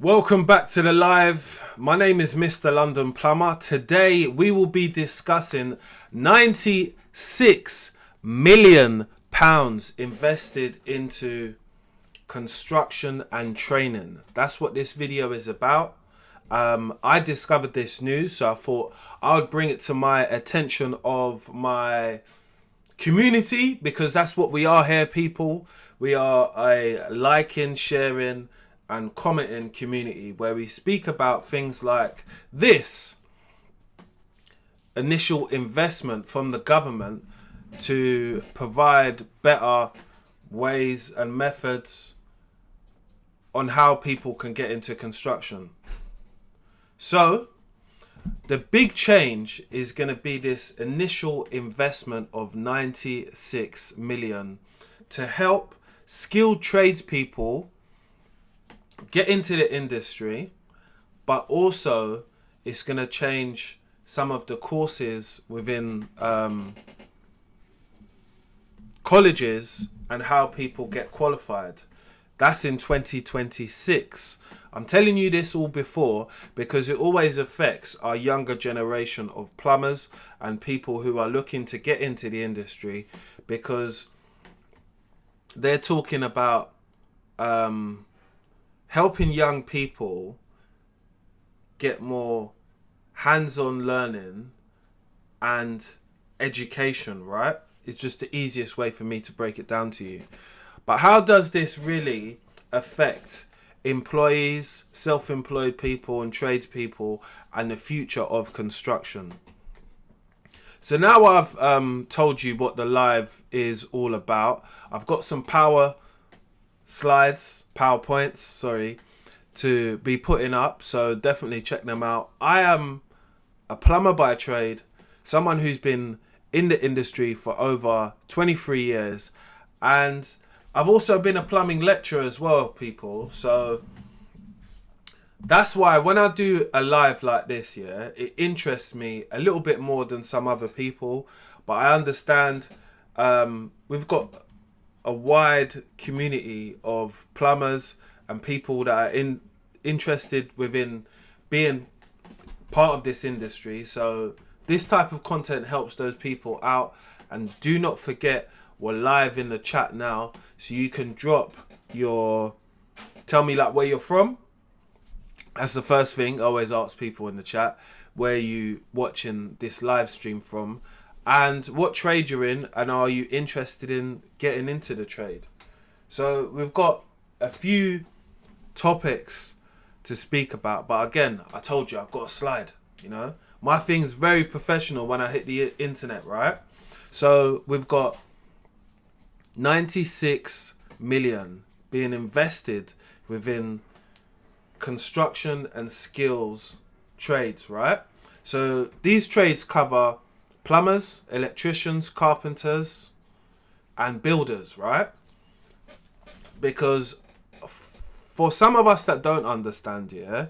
Welcome back to the live. My name is Mr. London Plumber. Today we will be discussing £96 million invested into construction and training. That's what this video is about. I discovered this news, so I thought I would bring it to my attention of my community, because that's what we are here, people. We are a liking, sharing and commenting community where we speak about things like this initial investment from the government to provide better ways and methods on how people can get into construction. So the big change is going to be this initial investment of 96 million to help skilled tradespeople get into the industry, but also it's going to change some of the courses within colleges and how people get qualified. That's in 2026. I'm telling you this all before because it always affects our younger generation of plumbers and people who are looking to get into the industry, because they're talking about helping young people get more hands-on learning and education, right? It's just the easiest way for me to break it down to you. But how does this really affect employees, self-employed people and tradespeople and the future of construction? So now I've told you what the live is all about. I've got some PowerPoints, sorry, to be putting up, so definitely check them out. I am a plumber by trade, someone who's been in the industry for over 23 years, and I've also been a plumbing lecturer as well, people. So that's why when I do a live like this, yeah, it interests me a little bit more than some other people, but I understand we've got a wide community of plumbers and people that are interested within being part of this industry. So this type of content helps those people out. And do not forget, we're live in the chat now, so you can drop your, tell me like where you're from. That's the first thing I always ask people in the chat, where you watching this live stream from, and what trade you're in, and are you interested in getting into the trade. So we've got a few topics to speak about, but again, I told you I've got a slide, you know. My thing's very professional when I hit the internet, right? So we've got 96 million being invested within construction and skills trades, right? So these trades cover plumbers, electricians, carpenters and builders, right? Because for some of us that don't understand, yeah,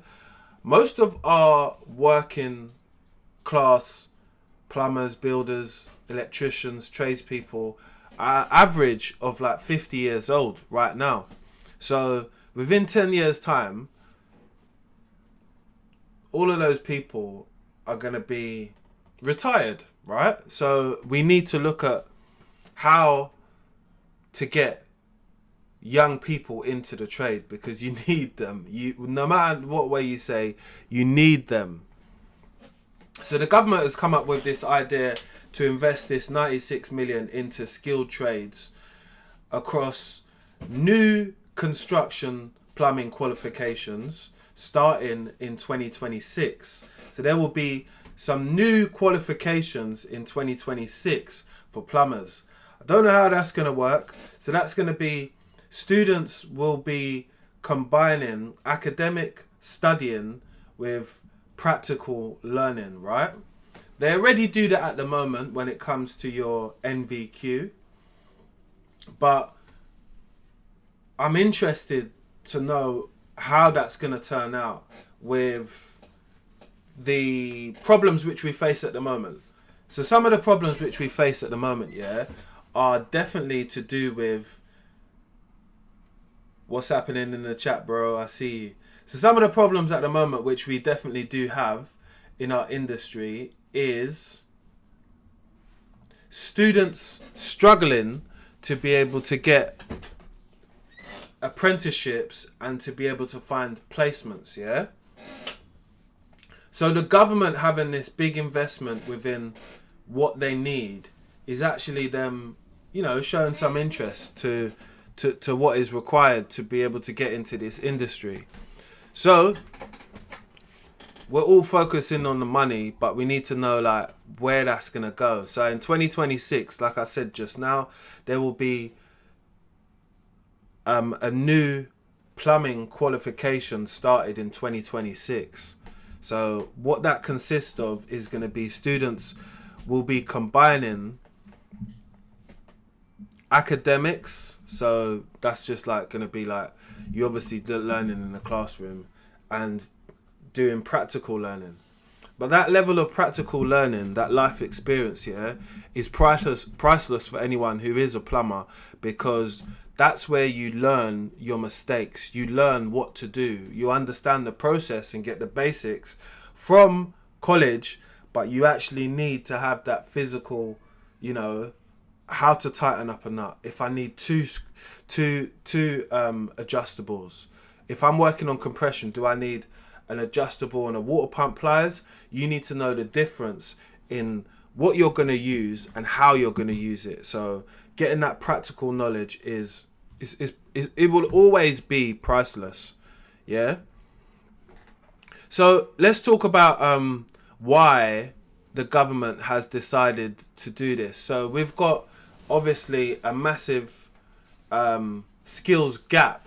most of our working class plumbers, builders, electricians, tradespeople are average of like 50 years old right now. So within 10 years time, all of those people are going to be retired, right? So we need to look at how to get young people into the trade, because you need them. No matter what way you say, you need them. So the government has come up with this idea to invest this 96 million into skilled trades across new construction plumbing qualifications starting in 2026. So there will be some new qualifications in 2026 for plumbers. I don't know how that's going to work. So that's going to be, students will be combining academic studying with practical learning, right? They already do that at the moment when it comes to your NVQ. But I'm interested to know how that's going to turn out with the problems which we face at the moment. So some of the problems which we face at the moment, yeah, are definitely to do with what's happening in the chat, bro. I see you. So some of the problems at the moment, which we definitely do have in our industry, is students struggling to be able to get apprenticeships and to be able to find placements, yeah? So the government having this big investment within what they need is actually them, you know, showing some interest to what is required to be able to get into this industry. So we're all focusing on the money, but we need to know like where that's gonna go. So in 2026, like I said just now, there will be a new plumbing qualification started in 2026. So what that consists of is going to be students will be combining academics. So that's just like going to be like you obviously learning in the classroom and doing practical learning. But that level of practical learning, that life experience here, is priceless for anyone who is a plumber, because that's where you learn your mistakes. You learn what to do. You understand the process and get the basics from college, but you actually need to have that physical, you know, how to tighten up a nut. If I need two adjustables, if I'm working on compression, do I need an adjustable and a water pump pliers? You need to know the difference in what you're going to use and how you're going to use it. So getting that practical knowledge is it will always be priceless. Yeah. So let's talk about why the government has decided to do this. So we've got obviously a massive skills gap.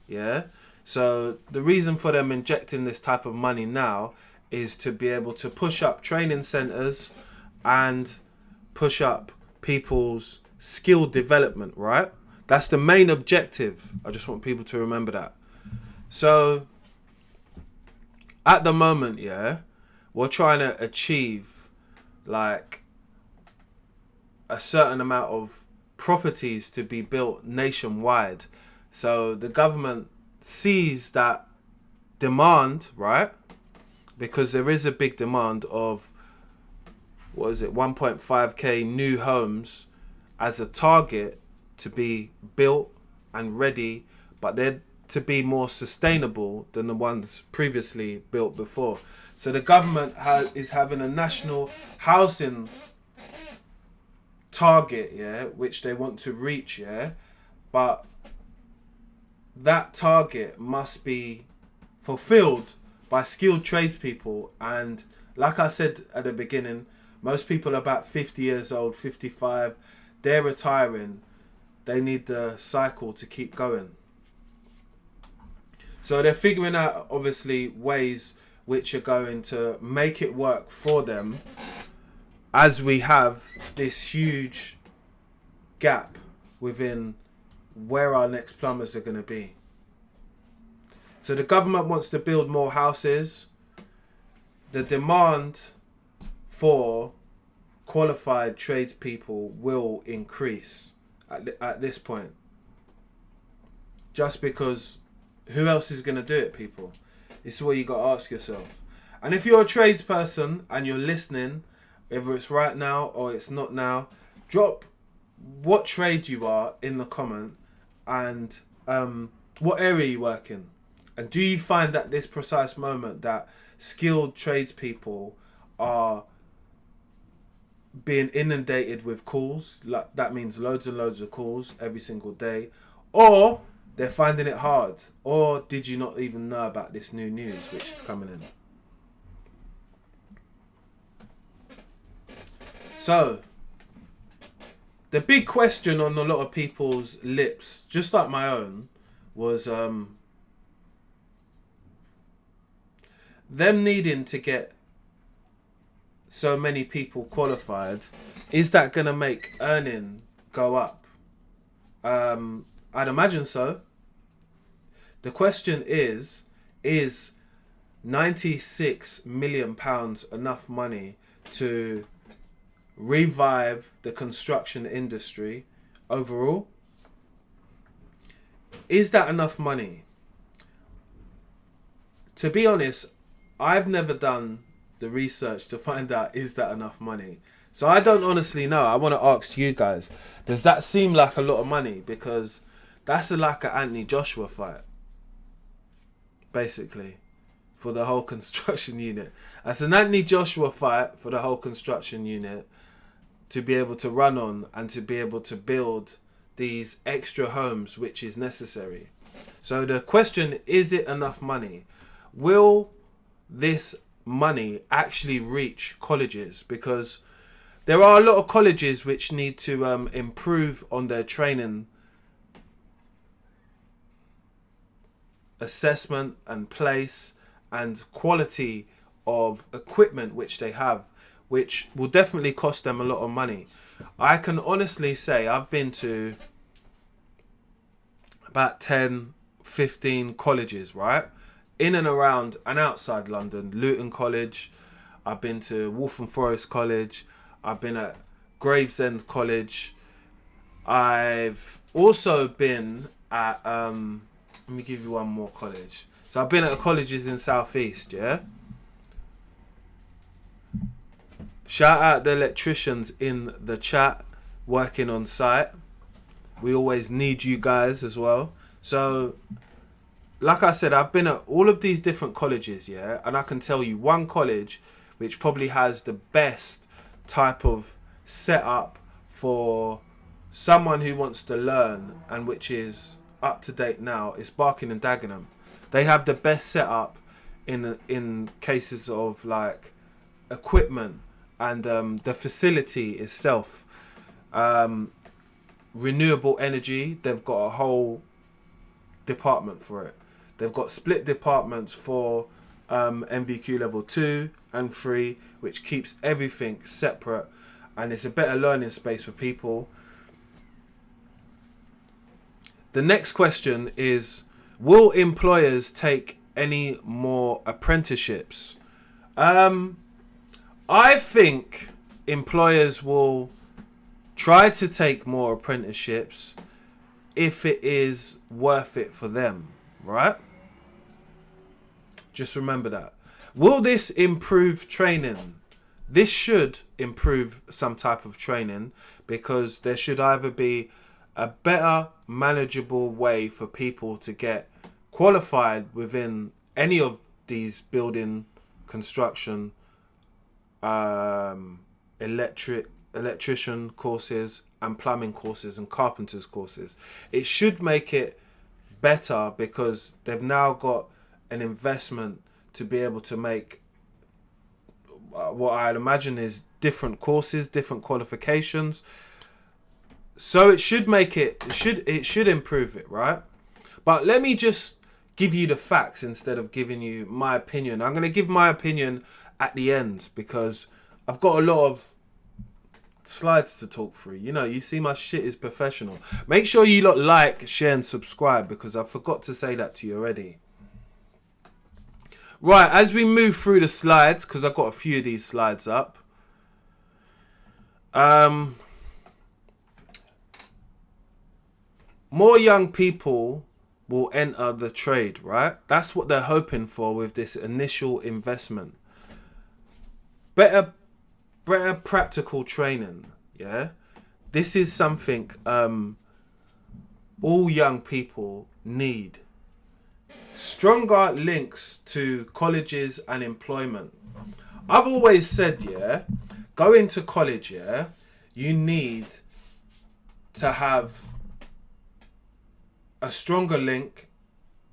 Yeah. So the reason for them injecting this type of money now is to be able to push up training centers and push up people's skill development, right? That's the main objective. I just want people to remember that. So at the moment, yeah, we're trying to achieve like a certain amount of properties to be built nationwide. So the government sees that demand, right? Because there is a big demand of, 1.5k new homes as a target to be built and ready, but they're to be more sustainable than the ones previously built before. So the government is having a national housing target, yeah, which they want to reach, yeah, but that target must be fulfilled by skilled tradespeople. And like I said at the beginning, most people are about 50 years old, 55, they're retiring. They need the cycle to keep going. So they're figuring out obviously ways which are going to make it work for them as we have this huge gap within where our next plumbers are going to be. So the government wants to build more houses. The demand for qualified tradespeople will increase at this point. Just because who else is going to do it, people? This is what you got to ask yourself. And if you're a tradesperson and you're listening, whether it's right now or it's not now, drop what trade you are in the comment and what area you work in. And do you find at this precise moment that skilled tradespeople are being inundated with calls? Like, that means loads and loads of calls every single day. Or they're finding it hard. Or did you not even know about this new news which is coming in? So, the big question on a lot of people's lips, just like my own, was them needing to get so many people qualified. Is that going to make earning go up? I'd imagine so. The question is £96 million enough money to revive the construction industry overall? Is that enough money? to be honest, I've never done the research to find out, is that enough money? So I don't honestly know. I want to ask you guys, does that seem like a lot of money? Because that's like an Anthony Joshua fight, basically, for the whole construction unit. That's an Anthony Joshua fight for the whole construction unit to be able to run on and to be able to build these extra homes, which is necessary. So the question, is it enough money? Will this money actually reach colleges? Because there are a lot of colleges which need to improve on their training, assessment and place and quality of equipment which they have, which will definitely cost them a lot of money. I can honestly say I've been to about 10, 15 colleges, right? In and around and outside London. Luton College. I've been to Waltham Forest College. I've been at Gravesend College. I've also been at, let me give you one more college. So I've been at colleges in South East, yeah? Shout out the electricians in the chat working on site. We always need you guys as well. So, like I said, I've been at all of these different colleges, yeah? And I can tell you one college which probably has the best type of setup for someone who wants to learn and which is up to date now is Barking and Dagenham. They have the best setup in cases of like equipment and the facility itself. Renewable energy, they've got a whole department for it. They've got split departments for MVQ level 2 and 3, which keeps everything separate, and it's a better learning space for people. The next question is, will employers take any more apprenticeships? I think employers will try to take more apprenticeships if it is worth it for them, right? Just remember that. Will this improve training? This should improve some type of training, because there should either be a better manageable way for people to get qualified within any of these building, construction, electrician courses and plumbing courses and carpenters courses. It should make it better, because they've now got an investment to be able to make what I'd imagine is different courses, different qualifications. So it should make it should improve it, right? But let me just give you the facts instead of giving you my opinion. I'm going to give my opinion at the end, because I've got a lot of slides to talk through. You know, you see my shit is professional. Make sure you lot like, share and subscribe, because I forgot to say that to you already. Right, as we move through the slides, because I've got a few of these slides up. More young people will enter the trade, right? That's what they're hoping for with this initial investment. Better practical training, yeah? This is something all young people need. Stronger links to colleges and employment. I've always said, yeah, going to college, yeah, you need to have a stronger link,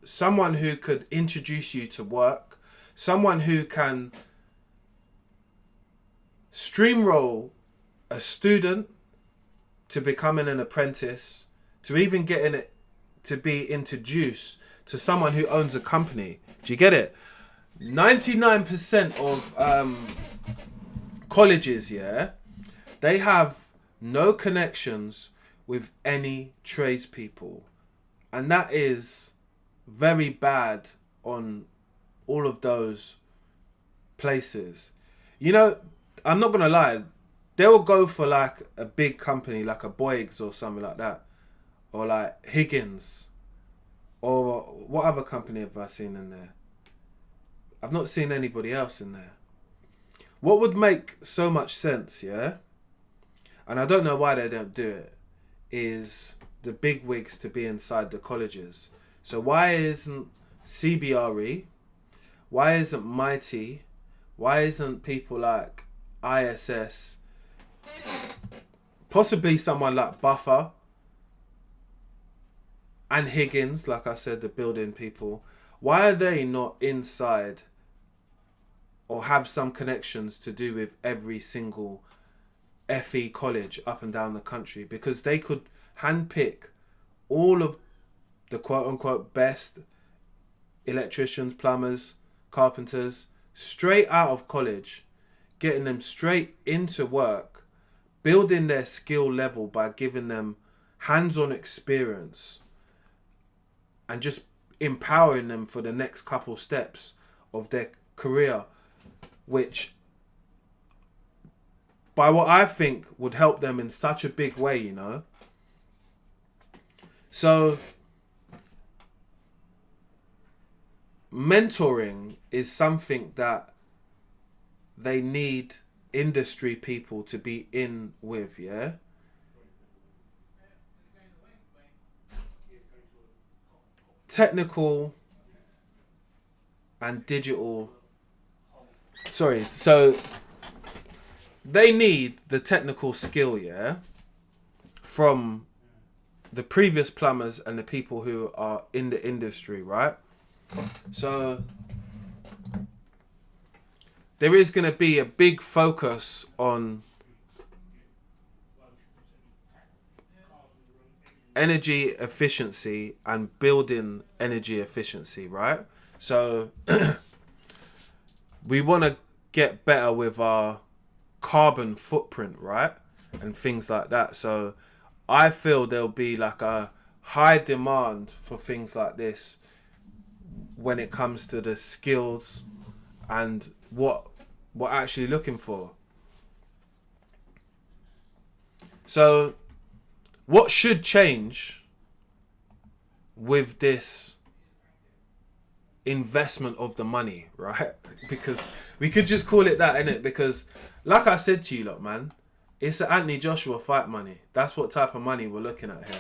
someone who could introduce you to work, someone who can streamroll a student to becoming an apprentice, to even getting it to be introduced to someone who owns a company. Do you get it? 99% of colleges, yeah, they have no connections with any tradespeople. And that is very bad on all of those places. You know, I'm not going to lie. They'll go for like a big company, like a Boygs or something like that. Or like Higgins. Or what other company have I seen in there? I've not seen anybody else in there. What would make so much sense, yeah? And I don't know why they don't do it, is the big wigs to be inside the colleges. So why isn't CBRE? Why isn't Mighty? Why isn't people like ISS? Possibly someone like Buffer and Higgins, like I said, the building people. Why are they not inside or have some connections to do with every single FE college up and down the country? Because they could handpick all of the quote-unquote best electricians, plumbers, carpenters straight out of college, getting them straight into work, building their skill level by giving them hands-on experience and just empowering them for the next couple steps of their career, which by what I think would help them in such a big way, you know. So mentoring is something that they need industry people to be in with, yeah? Technical and digital. Sorry, so they need the technical skill, yeah, from the previous plumbers and the people who are in the industry, right? So there is going to be a big focus on energy efficiency and building energy efficiency, right? So we want to get better with our carbon footprint, right? And things like that. So I feel there'll be like a high demand for things like this when it comes to the skills and what we're actually looking for. So what should change with this investment of the money, right? Because we could just call it that, innit? Because like I said to you lot, man, it's an Anthony Joshua fight money. That's what type of money we're looking at here.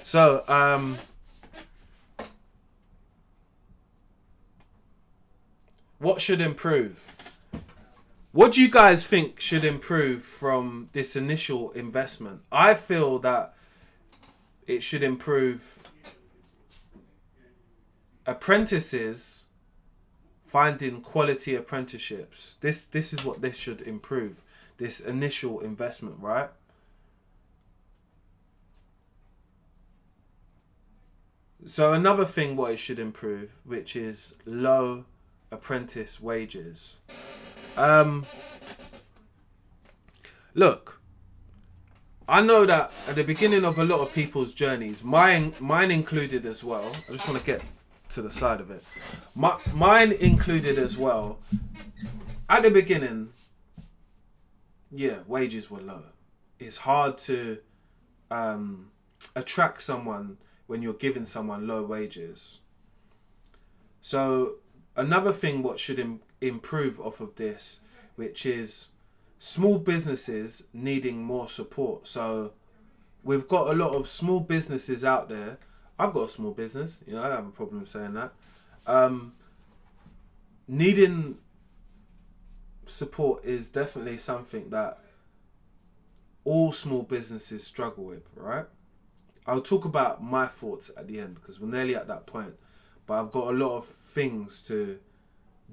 So what should improve? What do you guys think should improve from this initial investment? I feel that it should improve apprentices finding quality apprenticeships. This is what this should improve. This initial investment, right? So another thing what it should improve, which is low apprentice wages. Look, I know that at the beginning of a lot of people's journeys, mine included as well. I just want to get to the side of it. Mine included as well. At the beginning, yeah, wages were low. It's hard to attract someone when you're giving someone low wages. So another thing what should improve off of this, which is small businesses needing more support. So we've got a lot of small businesses out there. I've got a small business, you know, I don't have a problem saying that. Needing support is definitely something that all small businesses struggle with, right? I'll talk about my thoughts at the end because we're nearly at that point, but I've got a lot of things to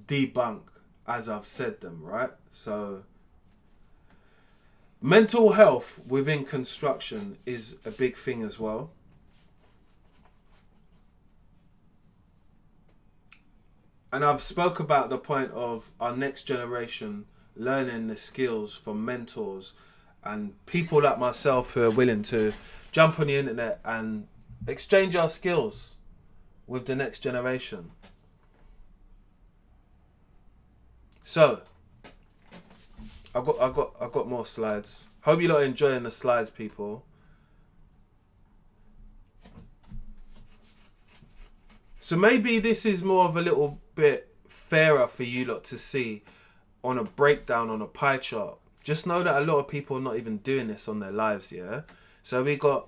debunk as I've said them, right? So mental health within construction is a big thing as well. And I've spoke about the point of our next generation learning the skills from mentors and people like myself who are willing to jump on the internet and exchange our skills with the next generation. So I've got more slides. Hope you lot are enjoying the slides, people. So maybe this is more of a little bit fairer for you lot to see on a breakdown on a pie chart. Just know that a lot of people are not even doing this on their lives, yeah? So we got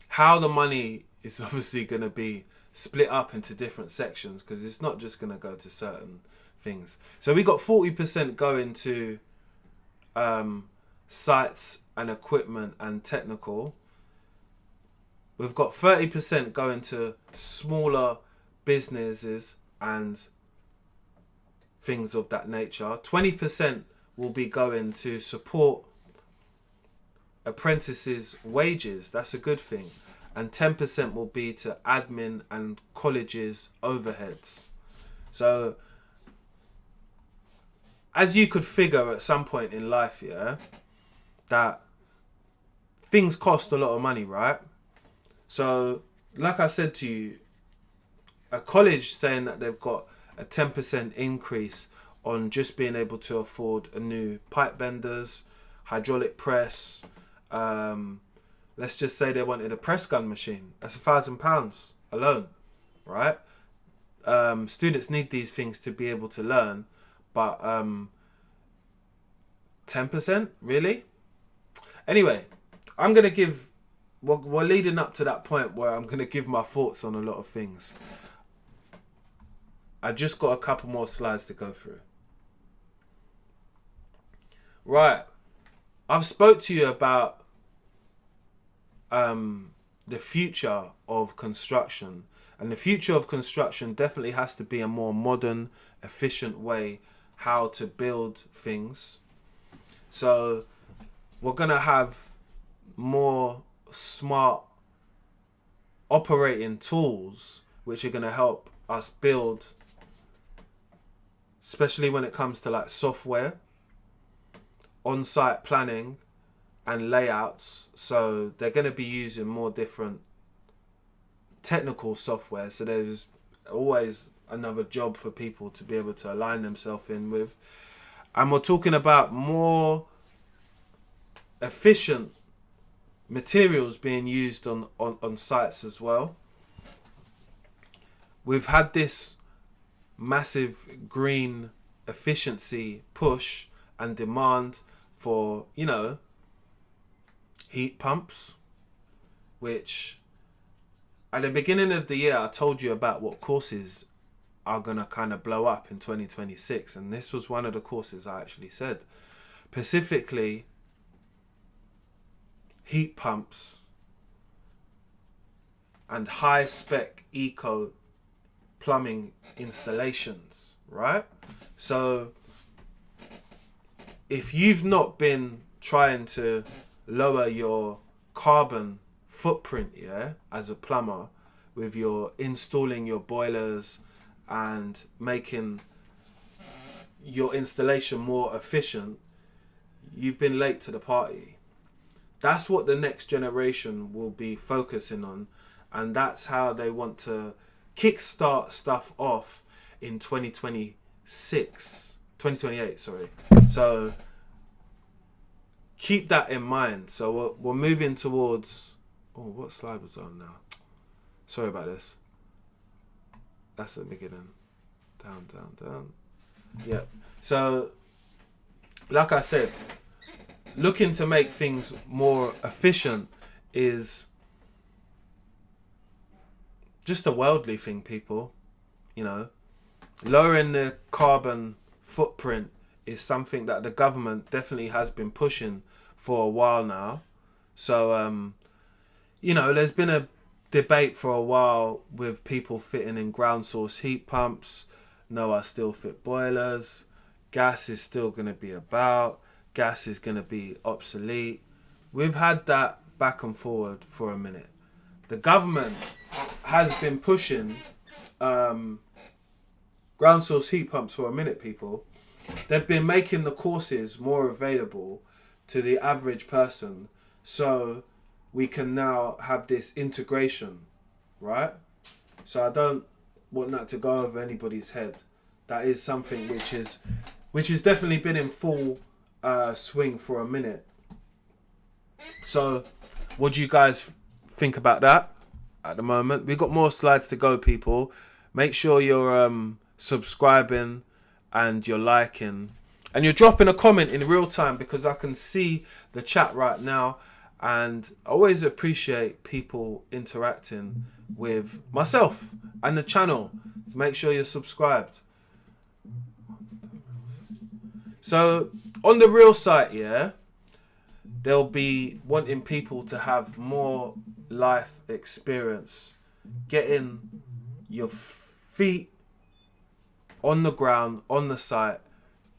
how the money is obviously going to be split up into different sections, because it's not just going to go to certain things. So we got 40% going to sites and equipment and technical. We've got 30% going to smaller businesses and things of that nature. 20% will be going to support apprentices' wages. That's a good thing. And 10% will be to admin and colleges' overheads. So, as you could figure at some point in life, yeah, that things cost a lot of money, right? So, like I said to you, a college saying that they've got a 10% increase on just being able to afford a new pipe benders, hydraulic press. Let's just say they wanted a press gun machine. That's £1,000 alone, right? Students need these things to be able to learn, but 10%, really? Anyway, I'm gonna give. We're leading up to that point where I'm gonna give my thoughts on a lot of things. I just got a couple more slides to go through. Right, I've spoke to you about the future of construction, and the future of construction definitely has to be a more modern, efficient way how to build things. So we're gonna have more smart operating tools which are gonna help us build, especially when it comes to like software, on-site planning and layouts. So they're going to be using more different technical software, so there's always another job for people to be able to align themselves in with. And we're talking about more efficient materials being used on sites as well. We've had this massive green efficiency push and demand for, you know, heat pumps, which at the beginning of the year I told you about what courses are going to kind of blow up in 2026, and this was one of the courses I actually said. Specifically, heat pumps and high spec eco plumbing installations, right? So if you've not been trying to lower your carbon footprint, yeah, as a plumber, with your installing your boilers and making your installation more efficient, you've been late to the party. That's what the next generation will be focusing on, and that's how they want to kickstart stuff off in 2028, sorry. So keep that in mind. So we're moving towards, oh, what slide was on now? Sorry about this. That's the beginning. Down. Yep. So, like I said, looking to make things more efficient is just a worldly thing, people. You know, lowering the carbon footprint is something that the government definitely has been pushing for a while now. So, you know, there's been a debate for a while with people fitting in ground source heat pumps. No, I still fit boilers. Gas is still going to be about. Gas is going to be obsolete. We've had that back and forward for a minute. The government has been pushing ground source heat pumps for a minute, people. They've been making the courses more available to the average person, so we can now have this integration, right? So I don't want that to go over anybody's head. That is something which has definitely been in full swing for a minute. So what do you guys think about that at the moment? We've got more slides to go, people. Make sure you're subscribing and you're liking and you're dropping a comment in real time, because I can see the chat right now, and I always appreciate people interacting with myself and the channel. So make sure you're subscribed. So on the real site, yeah, they'll be wanting people to have more life experience, getting your feet on the ground, on the site,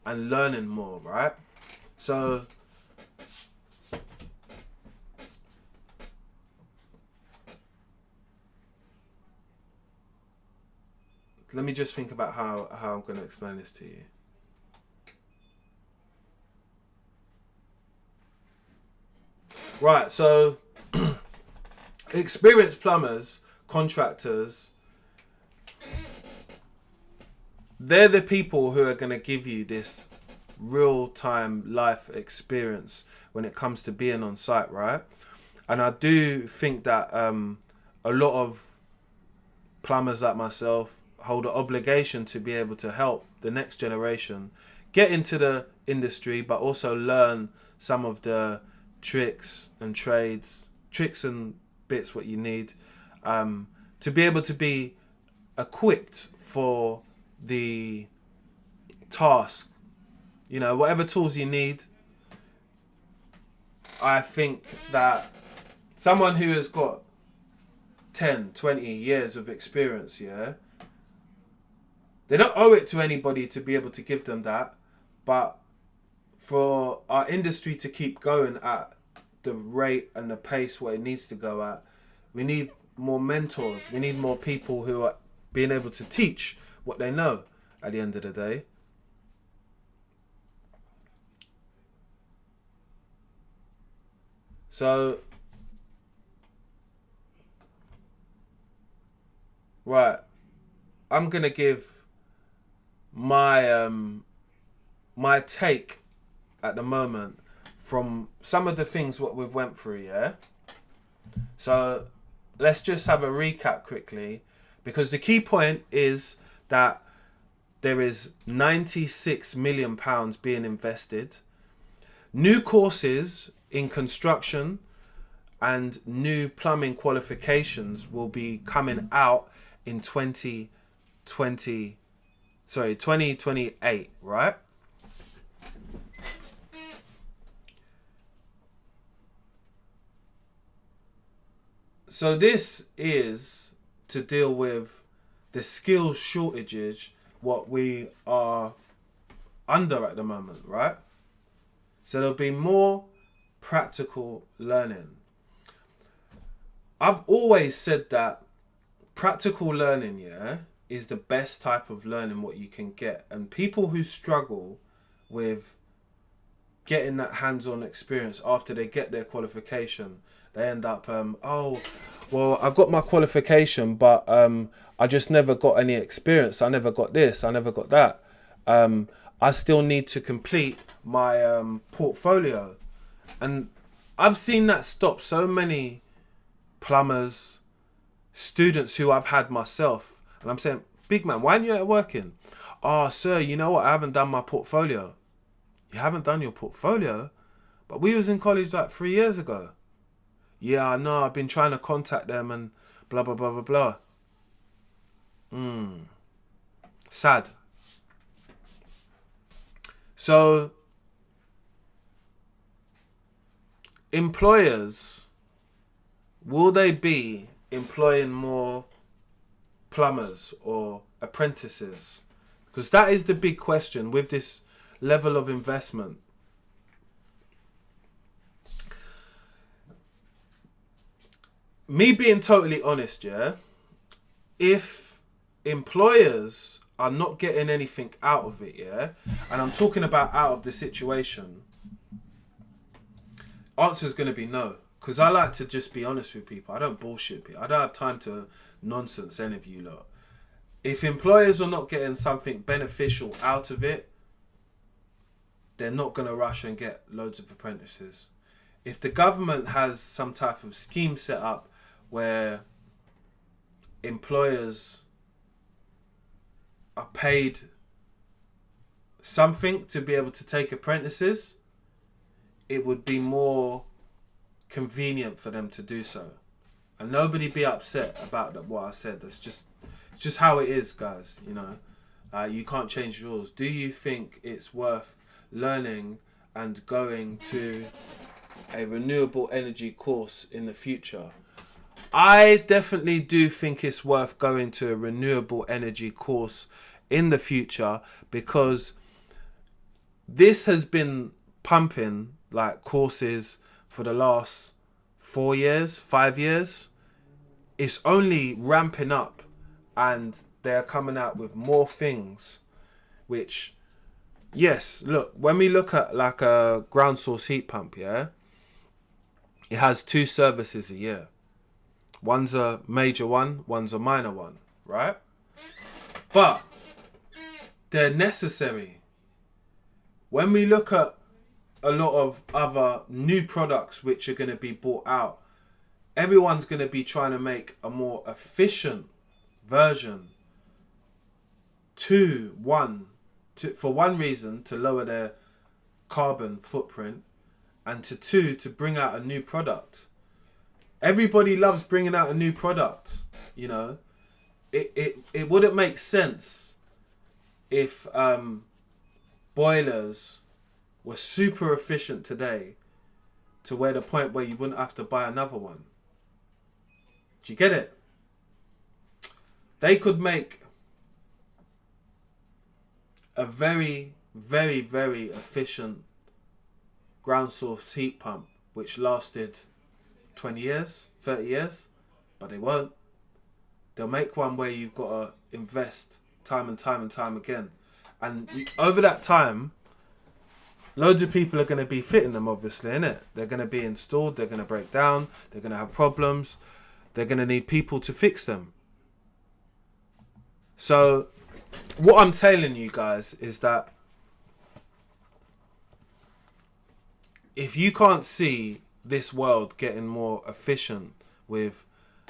and learning more, right? So let me just think about how I'm going to explain this to you. Right, so experienced plumbers, contractors, they're the people who are going to give you this real-time life experience when it comes to being on site, right? And I do think that a lot of plumbers like myself hold an obligation to be able to help the next generation get into the industry, but also learn some of the tricks and bits what you need to be able to be equipped for the task. You know, whatever tools you need. I think that someone who has got 10, 20 years of experience, yeah, they don't owe it to anybody to be able to give them that, but for our industry to keep going at the rate and the pace where it needs to go at, we need more mentors. We need more people who are being able to teach what they know at the end of the day. So, right, I'm gonna give my my take at the moment from some of the things what we've went through, yeah? So let's just have a recap quickly, because the key point is that there is £96 million being invested. New courses in construction and new plumbing qualifications will be coming out in 2028, right? So this is to deal with the skills shortages what we are under at the moment, right? So there'll be more practical learning. I've always said that practical learning, yeah, is the best type of learning what you can get. And people who struggle with getting that hands-on experience after they get their qualification, they end up, oh, well, I've got my qualification, but I just never got any experience. I never got this. I never got that. I still need to complete my portfolio. And I've seen that stop so many plumbers, students who I've had myself. And I'm saying, big man, why aren't you out working? Oh, sir, you know what? I haven't done my portfolio. You haven't done your portfolio? But we was in college like 3 years ago. Yeah, I know. I've been trying to contact them and blah, blah, blah, blah, blah. Sad. So, employers, will they be employing more plumbers or apprentices? Because that is the big question with this level of investment. Me being totally honest, yeah, if employers are not getting anything out of it, yeah, and I'm talking about out of the situation, answer is going to be no. Because I like to just be honest with people. I don't bullshit people. I don't have time to nonsense any of you lot. If employers are not getting something beneficial out of it, they're not going to rush and get loads of apprentices. If the government has some type of scheme set up where employers are paid something to be able to take apprentices, it would be more convenient for them to do so. And nobody be upset about that, what I said. It's just how it is, guys, you know. You can't change rules. Do you think it's worth learning and going to a renewable energy course in the future? I definitely do think it's worth going to a renewable energy course in the future, because this has been pumping like courses for the last 4 years, 5 years. It's only ramping up, and they're coming out with more things, which, yes, look, when we look at like a ground source heat pump, yeah, it has 2 services a year. One's a major one, one's a minor one, right? But they're necessary. When we look at a lot of other new products which are going to be brought out, everyone's going to be trying to make a more efficient version for one reason, to lower their carbon footprint, and to bring out a new product. Everybody loves bringing out a new product, you know. It wouldn't make sense if boilers were super efficient today to where the point where you wouldn't have to buy another one. Do you get it? They could make a very, very, very efficient ground source heat pump which lasted 20 years, 30 years, but they won't. They'll make one where you've got to invest time and time and time again. And over that time, loads of people are going to be fitting them, obviously, innit? They're going to be installed, they're going to break down, they're going to have problems, they're going to need people to fix them. So, what I'm telling you guys is that if you can't see this world getting more efficient with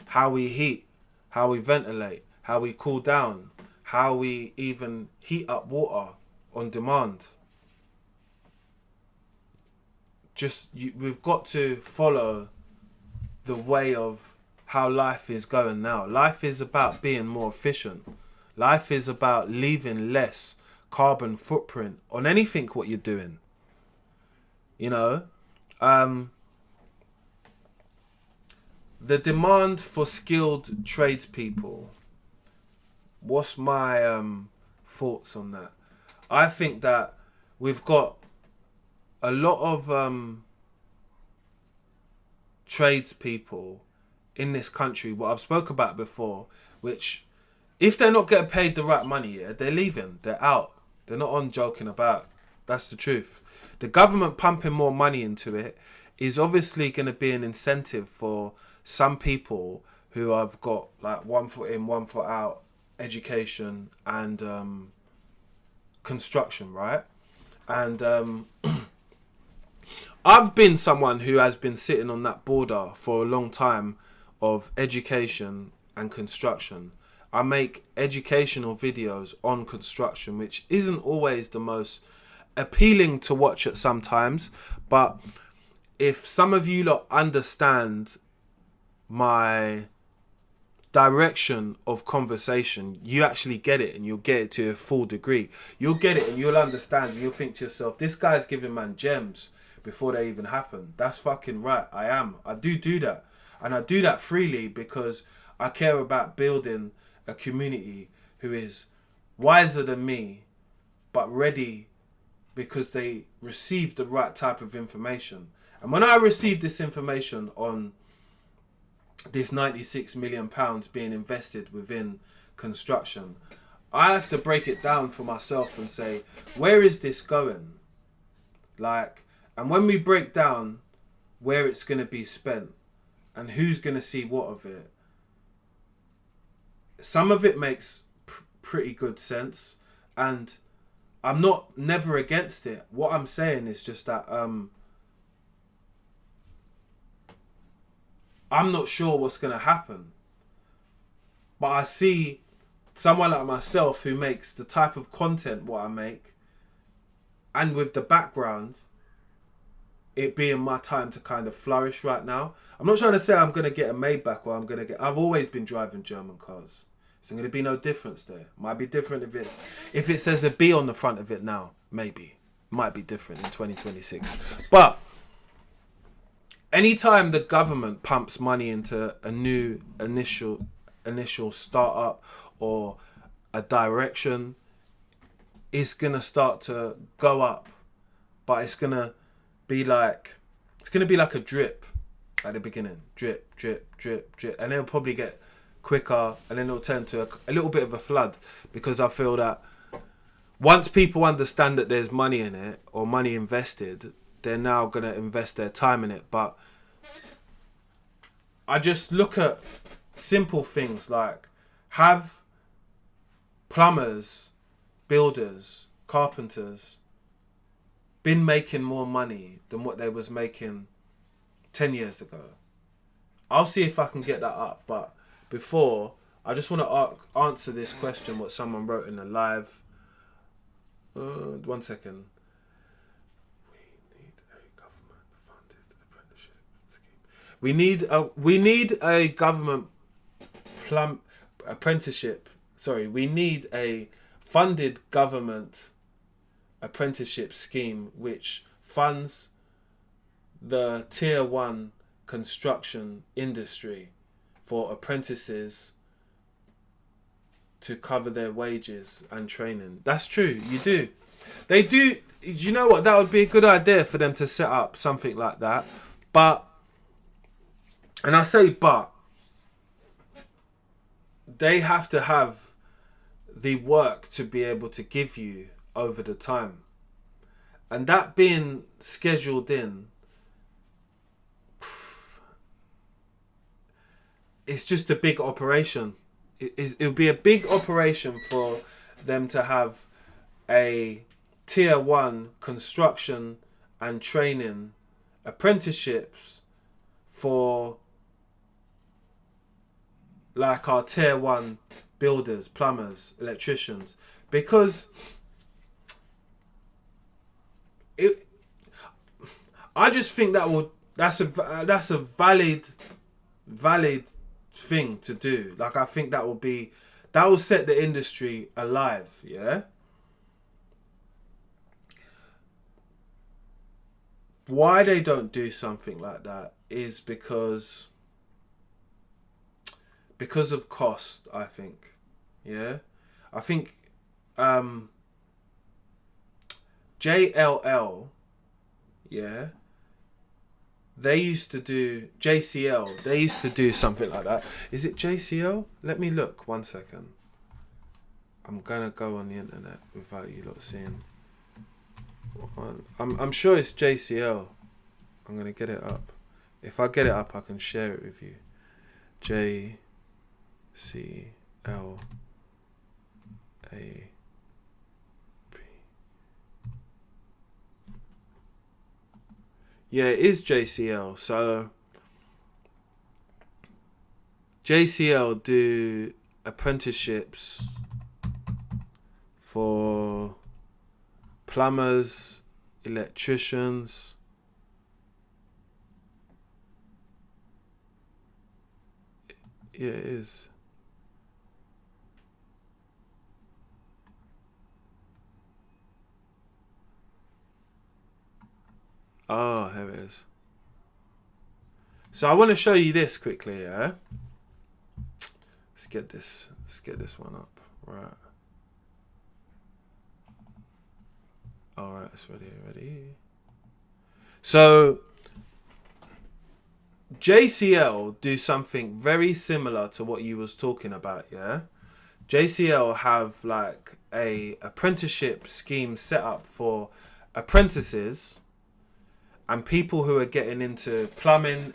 how we heat, how we ventilate, how we cool down, how we even heat up water on demand, we've got to follow the way of how life is going now. Life is about being more efficient. Life is about leaving less carbon footprint on anything what you're doing. You know, the demand for skilled tradespeople. What's my thoughts on that? I think that we've got a lot of tradespeople in this country, what I've spoke about before, which if they're not getting paid the right money, yeah, they're leaving, they're out. They're not on joking about. That's the truth. The government pumping more money into it is obviously going to be an incentive for some people who have got like 1 foot in, 1 foot out education and construction, right? And I've been someone who has been sitting on that border for a long time of education and construction. I make educational videos on construction, which isn't always the most appealing to watch at sometimes, but if some of you lot understand my direction of conversation, you actually get it, and you'll get it to a full degree. You'll get it and you'll understand, and you'll think to yourself, this guy's giving man gems before they even happen. That's fucking right. I do that, and I do that freely because I care about building a community who is wiser than me but ready, because they received the right type of information. And when I received this information on this £96 million being invested within construction, I have to break it down for myself and say, where is this going? Like, and when we break down where it's going to be spent and who's going to see what of it, some of it makes pretty good sense, and I'm never against it. What I'm saying is just that I'm not sure what's going to happen, but I see someone like myself who makes the type of content what I make, and with the background, it being my time to kind of flourish right now. I'm not trying to say I'm going to get a Maybach or I've always been driving German cars. So going to be no difference there. Might be different if it says a B on the front of it now. Maybe. Might be different in 2026. But anytime the government pumps money into a new initial startup or a direction, it's going to start to go up. But it's going to be like a drip at the beginning. Drip, drip, drip, drip. And it'll probably get quicker, and then it'll turn to a little bit of a flood, because I feel that once people understand that there's money in it or money invested, they're now going to invest their time in it. But I just look at simple things like, have plumbers, builders, carpenters been making more money than what they was making 10 years ago? I'll see if I can get that up, but before, I just want to answer this question what someone wrote in the live. 1 second. We need a government apprenticeship. Sorry, we need a funded government apprenticeship scheme which funds the tier 1 construction industry for apprentices to cover their wages and training. That's true, you do. They do. You know what? That would be a good idea for them to set up something like that. But, and I say but, they have to have the work to be able to give you over the time. And that being scheduled in, it's just a big operation. It'll be a big operation for them to have a tier 1 construction and training apprenticeships for like our tier 1 builders, plumbers, electricians, because I just think that's a valid thing to do. Like, I think that will set the industry alive. Yeah. Why they don't do something like that is because of cost, I think. Yeah. I think JLL, yeah, they used to do JCL. They used to do something like that. Is it JCL? Let me look. 1 second. I'm gonna go on the internet without you lot seeing. I'm sure it's JCL. I'm gonna get it up. If I get it up, I can share it with you. JCL A. Yeah, it is JCL. So JCL do apprenticeships for plumbers, electricians. Yeah, it is. Oh, here it is. So I want to show you this quickly, yeah? Let's get this one up. Right. Alright, it's ready. So JCL do something very similar to what you was talking about, yeah? JCL have like a apprenticeship scheme set up for apprentices and people who are getting into plumbing,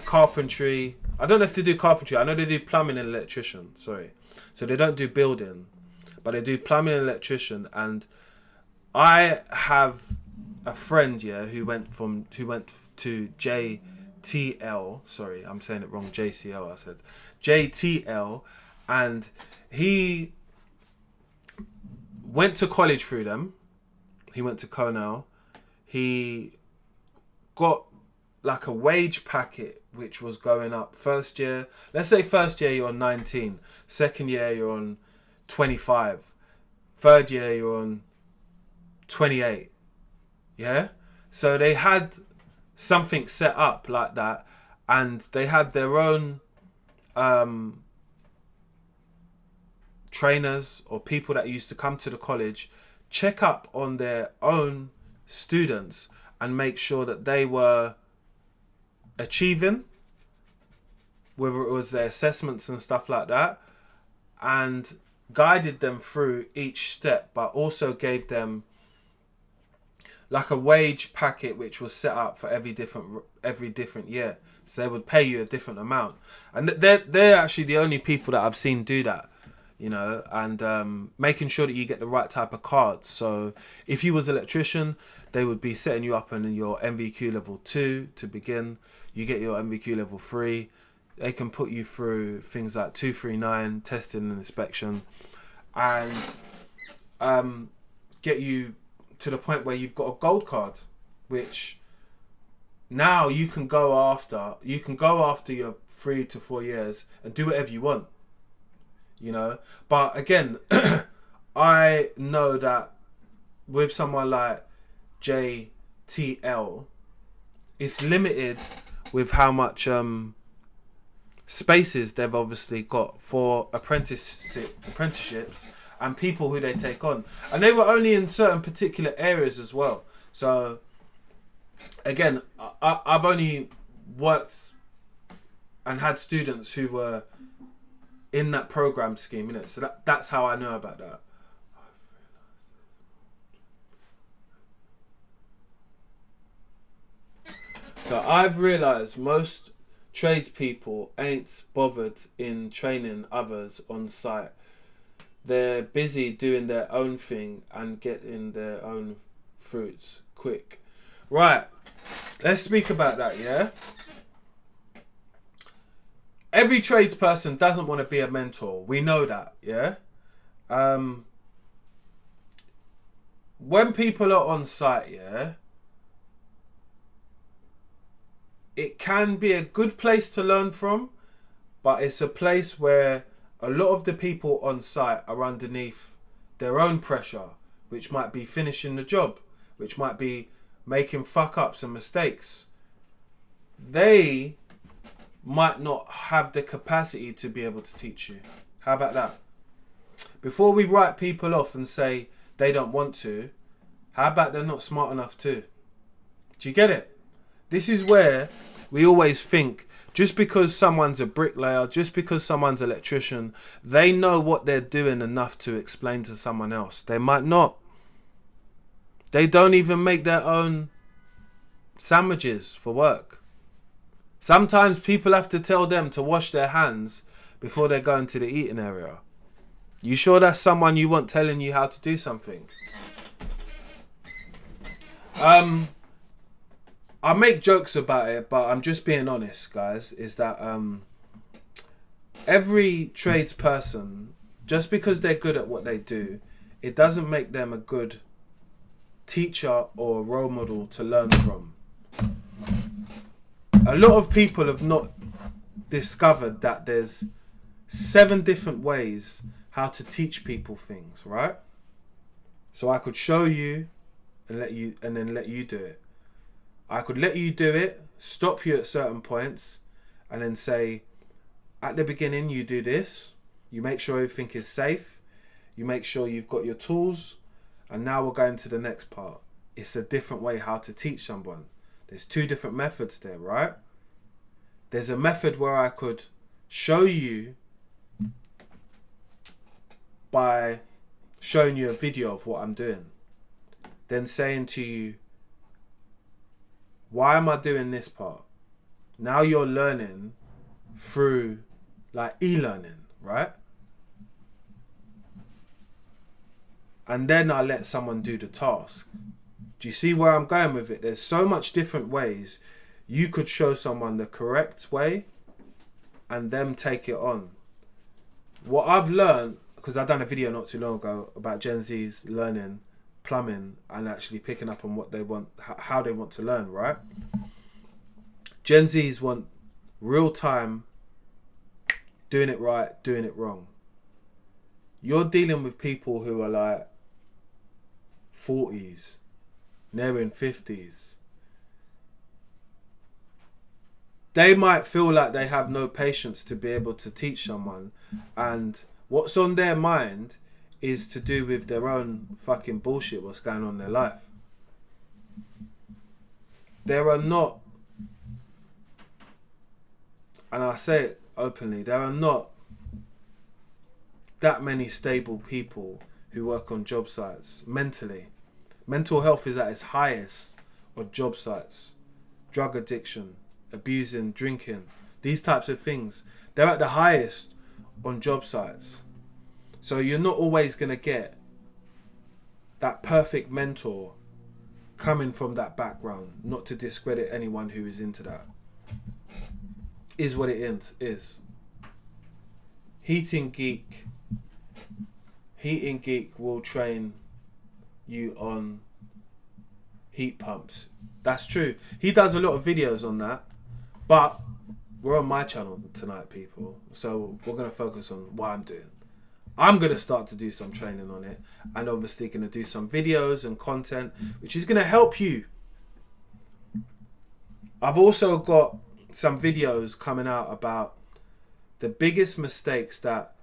carpentry. I don't know if they do carpentry. I know they do plumbing and electrician. Sorry. So they don't do building, but they do plumbing and electrician. And I have a friend, yeah, who went to JTL. Sorry, I'm saying it wrong. JCL, I said. JTL. and he went to college through them. He went to Cornell. He got like a wage packet which was going up. First year, let's say first year you're on 19, second year you're on 25, third year you're on 28. Yeah, so they had something set up like that, and they had their own trainers or people that used to come to the college, check up on their own students and make sure that they were achieving, whether it was their assessments and stuff like that, and guided them through each step, but also gave them like a wage packet which was set up for every different year. So they would pay you a different amount, and they're actually the only people that I've seen do that, you know, and making sure that you get the right type of cards. So if you was an electrician, they would be setting you up in your MVQ level 2 to begin. You get your MVQ level 3. They can put you through things like 239, testing and inspection, and get you to the point where you've got a gold card, which now you can go after. You can go after your 3 to 4 years and do whatever you want, you know. But again, I know that with someone like JTL, it's limited with how much spaces they've obviously got for apprenticeships and people who they take on, and they were only in certain particular areas as well. So again, I've only worked and had students who were in that program scheme, innit? So that's how I know about that. So I've realised most tradespeople ain't bothered in training others on site. They're busy doing their own thing and getting their own fruits quick. Right, let's speak about that, yeah? Every tradesperson doesn't want to be a mentor. We know that, yeah? When people are on site, yeah, it can be a good place to learn from, but it's a place where a lot of the people on site are underneath their own pressure, which might be finishing the job, which might be making fuck-ups and mistakes. They might not have the capacity to be able to teach you. How about that? Before we write people off and say they don't want to, how about they're not smart enough to? Do you get it? This is where we always think, just because someone's a bricklayer, just because someone's an electrician, they know what they're doing enough to explain to someone else. They might not. They don't even make their own sandwiches for work. Sometimes people have to tell them to wash their hands before they go into the eating area. You sure that's someone you want telling you how to do something? I make jokes about it, but I'm just being honest, guys, is that every tradesperson, just because they're good at what they do, it doesn't make them a good teacher or role model to learn from. A lot of people have not discovered that there's 7 different ways how to teach people things, right? So I could show you and then let you do it. I could let you do it, stop you at certain points, and then say, at the beginning, you do this. You make sure everything is safe. You make sure you've got your tools. And now we're going to the next part. It's a different way how to teach someone. There's 2 different methods there, right? There's a method where I could show you by showing you a video of what I'm doing. Then saying to you, why am I doing this part? Now you're learning through like e-learning, right? And then I let someone do the task. Do you see where I'm going with it? There's so much different ways you could show someone the correct way and them take it on. what I've learned, because I've done a video not too long ago about Gen Z's learning plumbing and actually picking up on what they want, how they want to learn, right? Gen Z's want real time, doing it right, doing it wrong. You're dealing with people who are like 40s, nearing 50s. They might feel like they have no patience to be able to teach someone, and what's on their mind is to do with their own fucking bullshit, what's going on in their life. There are not, and I say it openly, there are not that many stable people who work on job sites mentally. Mental health is at its highest on job sites. Drug addiction, abusing, drinking, these types of things, they're at the highest on job sites. So you're not always going to get that perfect mentor coming from that background, not to discredit anyone who is into that. Is what it is. Heating Geek will train you on heat pumps. That's true. He does a lot of videos on that, but we're on my channel tonight, people. So we're going to focus on what I'm doing. I'm going to start to do some training on it, and obviously going to do some videos and content, which is going to help you. I've also got some videos coming out about the biggest mistakes that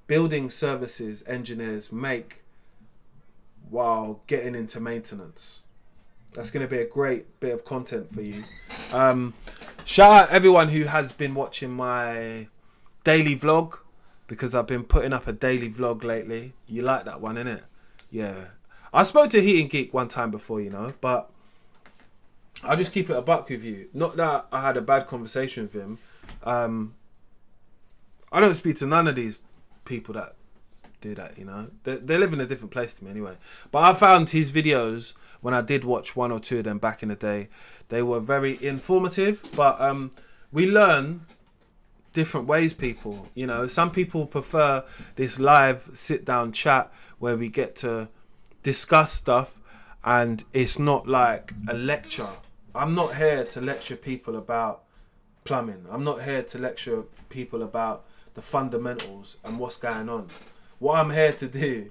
building services engineers make while getting into maintenance. That's going to be a great bit of content for you. Shout out everyone who has been watching my daily vlog, because I've been putting up a daily vlog lately. You like that one, innit? Yeah. I spoke to Heating Geek one time before, you know, but I'll just keep it a buck with you. Not that I had a bad conversation with him. I don't speak to none of these people that do that, you know. They live in a different place to me anyway. But I found his videos, when I did watch one or two of them back in the day, they were very informative. But we learn different ways, people. You know, some people prefer this live sit-down chat where we get to discuss stuff and it's not like a lecture. I'm not here to lecture people about plumbing. I'm not here to lecture people about the fundamentals and what's going on. What I'm here to do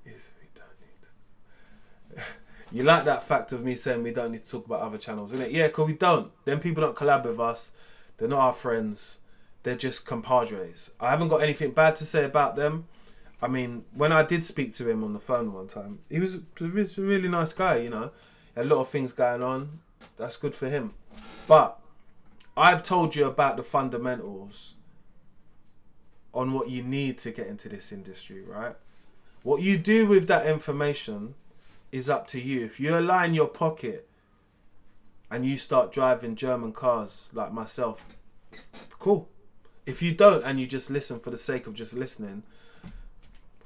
is, we don't need to... You like that fact of me saying we don't need to talk about other channels, isn't it? Yeah, because we don't. Them people don't collab with us. They're not our friends. They're just compadres. I haven't got anything bad to say about them. I mean, when I did speak to him on the phone one time, he was a really nice guy, you know. A lot of things going on. That's good for him. But I've told you about the fundamentals on what you need to get into this industry, right? What you do with that information is up to you. If you align your pocket and you start driving German cars like myself, cool. If you don't and you just listen for the sake of just listening,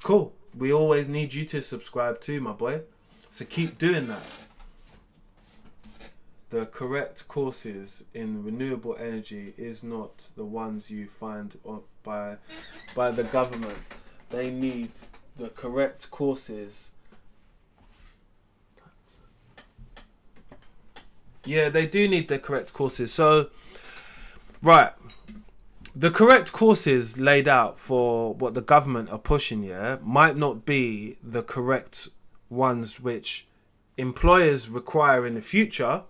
cool. We always need you to subscribe too, my boy. So keep doing that. The correct courses in renewable energy is not the ones you find by the government. They need the correct courses. Yeah, they do need the correct courses. So, right. The correct courses laid out for what the government are pushing, yeah, might not be the correct ones which employers require in the future.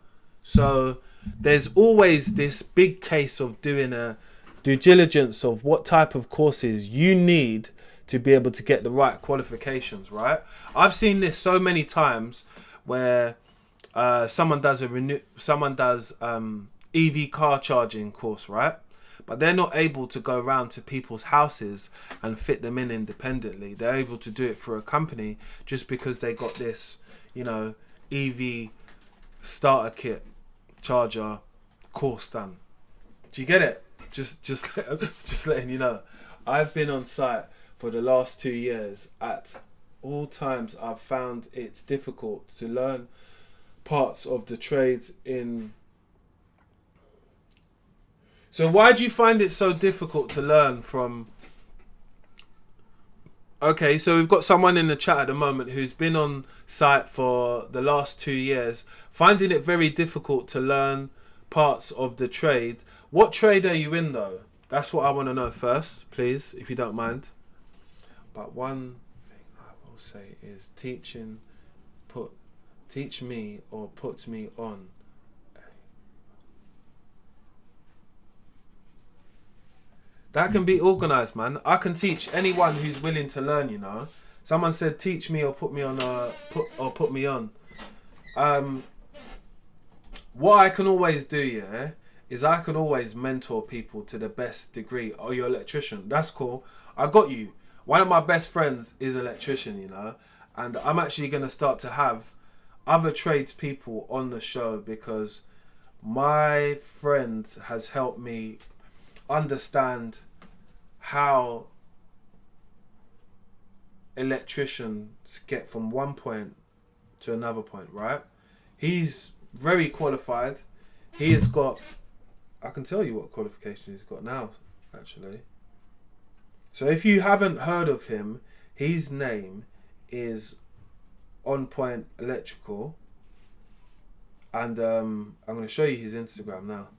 So there's always this big case of doing a due diligence of what type of courses you need to be able to get the right qualifications, right? I've seen this so many times where someone does EV car charging course, right? But they're not able to go around to people's houses and fit them in independently. They're able to do it for a company just because they got this, you know, EV starter kit charger course done. Do you get it? Just letting you know. I've been on site for the last 2 years. At all times, I've found it's difficult to learn parts of the trades in... So why do you find it so difficult to learn from Okay, so we've got someone in the chat at the moment who's been on site for the last 2 years, finding it very difficult to learn parts of the trade. What trade are you in though? That's what I want to know first, please, if you don't mind. But one thing I will say is teach me or puts me on. That can be organised, man. I can teach anyone who's willing to learn, you know. Someone said teach me or put me on put me on. What I can always do, yeah, is I can always mentor people to the best degree. Oh, you're an electrician. That's cool. I got you. One of my best friends is an electrician, you know. And I'm actually going to start to have other tradespeople on the show because my friend has helped me understand how electricians get from one point to another point, right? He's very qualified. He has got, I can tell you what qualification he's got now, actually. So if you haven't heard of him, his name is On Point Electrical. And I'm going to show you his Instagram now.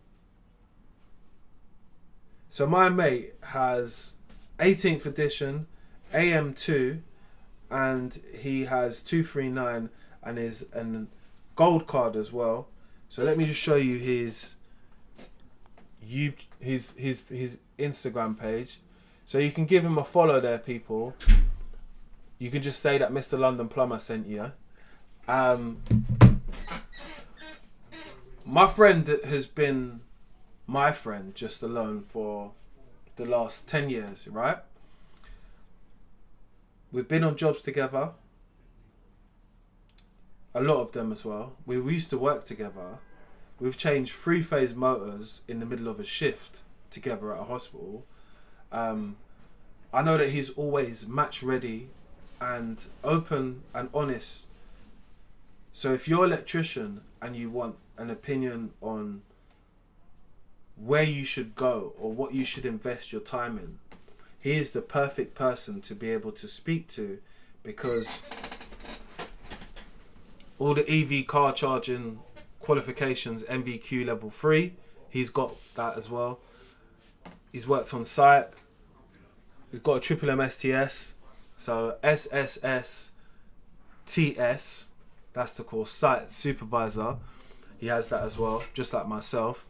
So my mate has 18th edition, AM2, and he has 239 and is a gold card as well. So let me just show you his Instagram page. So you can give him a follow there, people. You can just say that Mr London Plumber sent you. My friend has been my friend just alone for the last 10 years, right? We've been on jobs together. A lot of them as well. We used to work together. We've changed 3-phase motors in the middle of a shift together at a hospital. I know that he's always match ready and open and honest. So if you're an electrician and you want an opinion on where you should go or what you should invest your time in, he is the perfect person to be able to speak to, because all the EV car charging qualifications, MVQ level 3, he's got that as well. He's worked on site. He's got a triple MSTS, so SSSTS, that's the course, site supervisor. He has that as well, just like myself.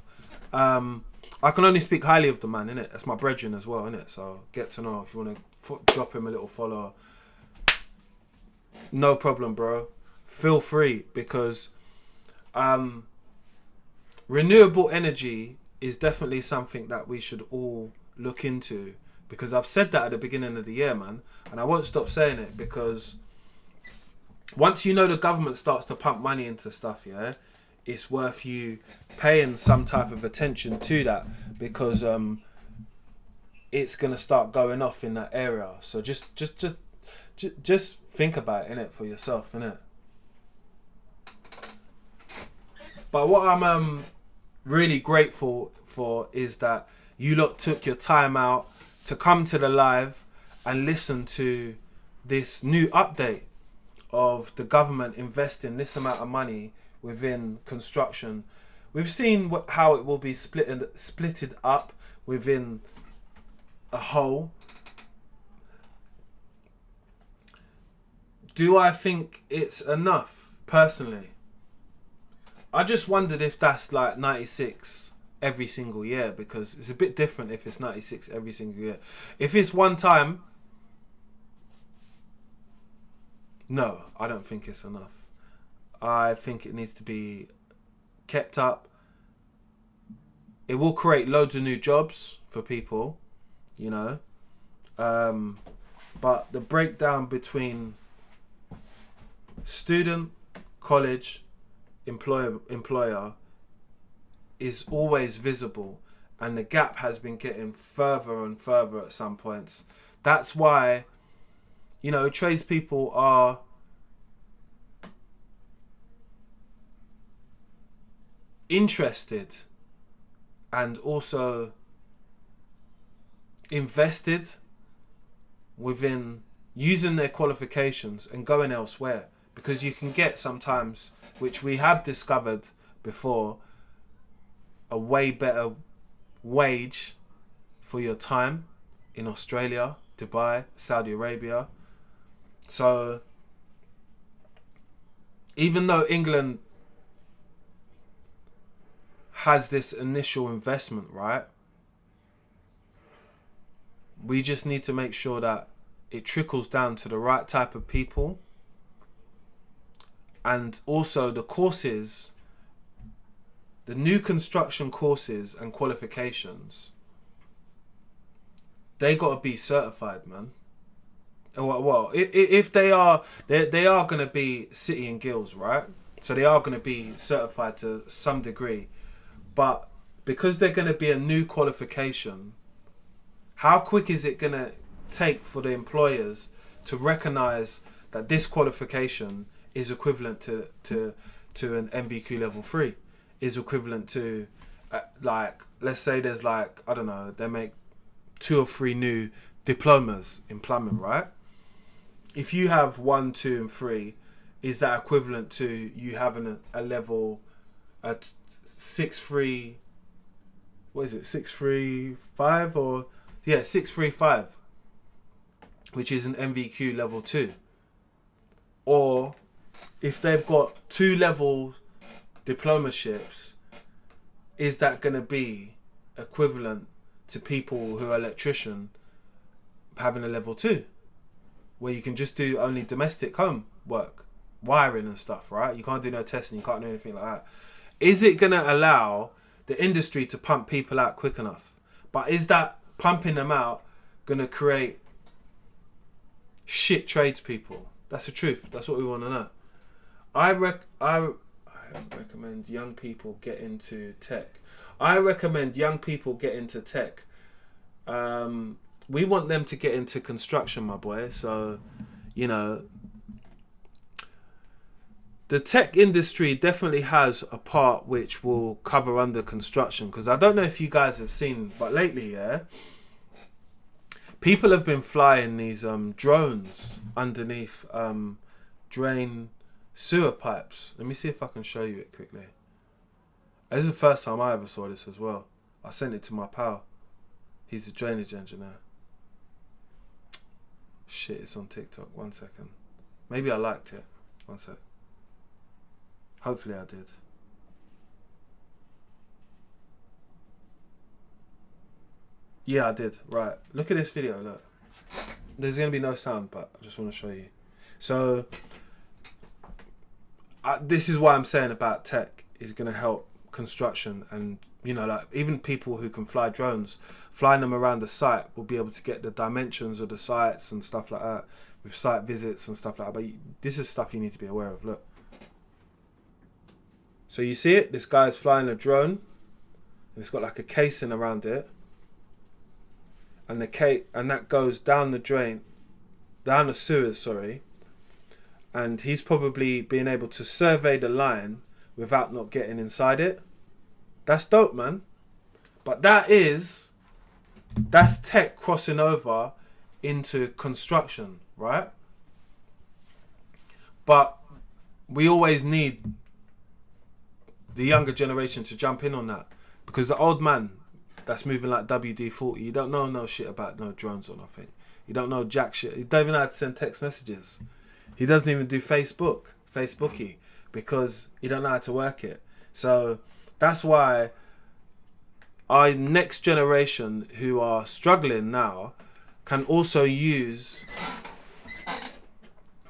I can only speak highly of the man, innit? That's my brethren as well, innit? So get to know. If you want to drop him a little follow, no problem, bro. Feel free, because renewable energy is definitely something that we should all look into, because I've said that at the beginning of the year, man, and I won't stop saying it, because once you know the government starts to pump money into stuff, yeah, it's worth you paying some type of attention to that, because it's gonna start going off in that area. So just think about it, innit, for yourself, innit. But what I'm really grateful for is that you lot took your time out to come to the live and listen to this new update of the government investing this amount of money within construction. We've seen how it will be splitted up within a whole. Do I think it's enough? Personally, I just wondered if that's like 96 every single year, because it's a bit different if it's 96 every single year. If it's one time, no, I don't think it's enough. I think it needs to be kept up. It will create loads of new jobs for people, you know. But the breakdown between student, college, employer is always visible, and the gap has been getting further and further at some points. That's why, you know, tradespeople are interested and also invested within using their qualifications and going elsewhere, because you can get sometimes, which we have discovered before, a way better wage for your time in Australia, Dubai, Saudi Arabia. So even though England has this initial investment, right, we just need to make sure that it trickles down to the right type of people. And also the courses, the new construction courses and qualifications, they got to be certified, man. Well, if they are going to be City and Guilds, right? So they are going to be certified to some degree. But because they're going to be a new qualification, how quick is it going to take for the employers to recognize that this qualification is equivalent to an MVQ level 3, is equivalent to, like, let's say there's like, I don't know, they make 2 or 3 new diplomas in plumbing, right? If you have 1, 2 and 3, is that equivalent to you having a level at 6-3, what is it, 635 or, yeah, 635, which is an MVQ level 2. Or if they've got 2 level diplomaships, is that going to be equivalent to people who are electrician having a level 2, where you can just do only domestic home work, wiring and stuff, right? You can't do no testing, you can't do anything like that. Is it going to allow the industry to pump people out quick enough? But is that pumping them out going to create shit tradespeople? That's the truth. That's what we want to know. I recommend young people get into tech. I recommend young people get into tech. We want them to get into construction, my boy. So, you know, the tech industry definitely has a part which will cover under construction. Because I don't know if you guys have seen, but lately, yeah, people have been flying these drones underneath drain sewer pipes. Let me see if I can show you it quickly. This is the first time I ever saw this as well. I sent it to my pal. He's a drainage engineer. Shit, it's on TikTok. 1 second. Maybe I liked it. 1 sec. Hopefully I did. Yeah, I did. Right. Look at this video. Look. There's going to be no sound, but I just want to show you. So, this is what I'm saying about tech is going to help construction. And, you know, like even people who can fly drones, flying them around the site will be able to get the dimensions of the sites and stuff like that with site visits and stuff like that. But this is stuff you need to be aware of. Look. So you see it? This guy's flying a drone and it's got like a casing around it. And that goes down the drain, down the sewers, sorry. And he's probably being able to survey the line without not getting inside it. That's dope, man. But that's tech crossing over into construction, right? But we always need the younger generation to jump in on that, because the old man that's moving like WD-40, you don't know no shit about no drones or nothing. You don't know jack shit. You don't even know how to send text messages. He doesn't even do Facebooky, because he don't know how to work it. So that's why our next generation who are struggling now can also use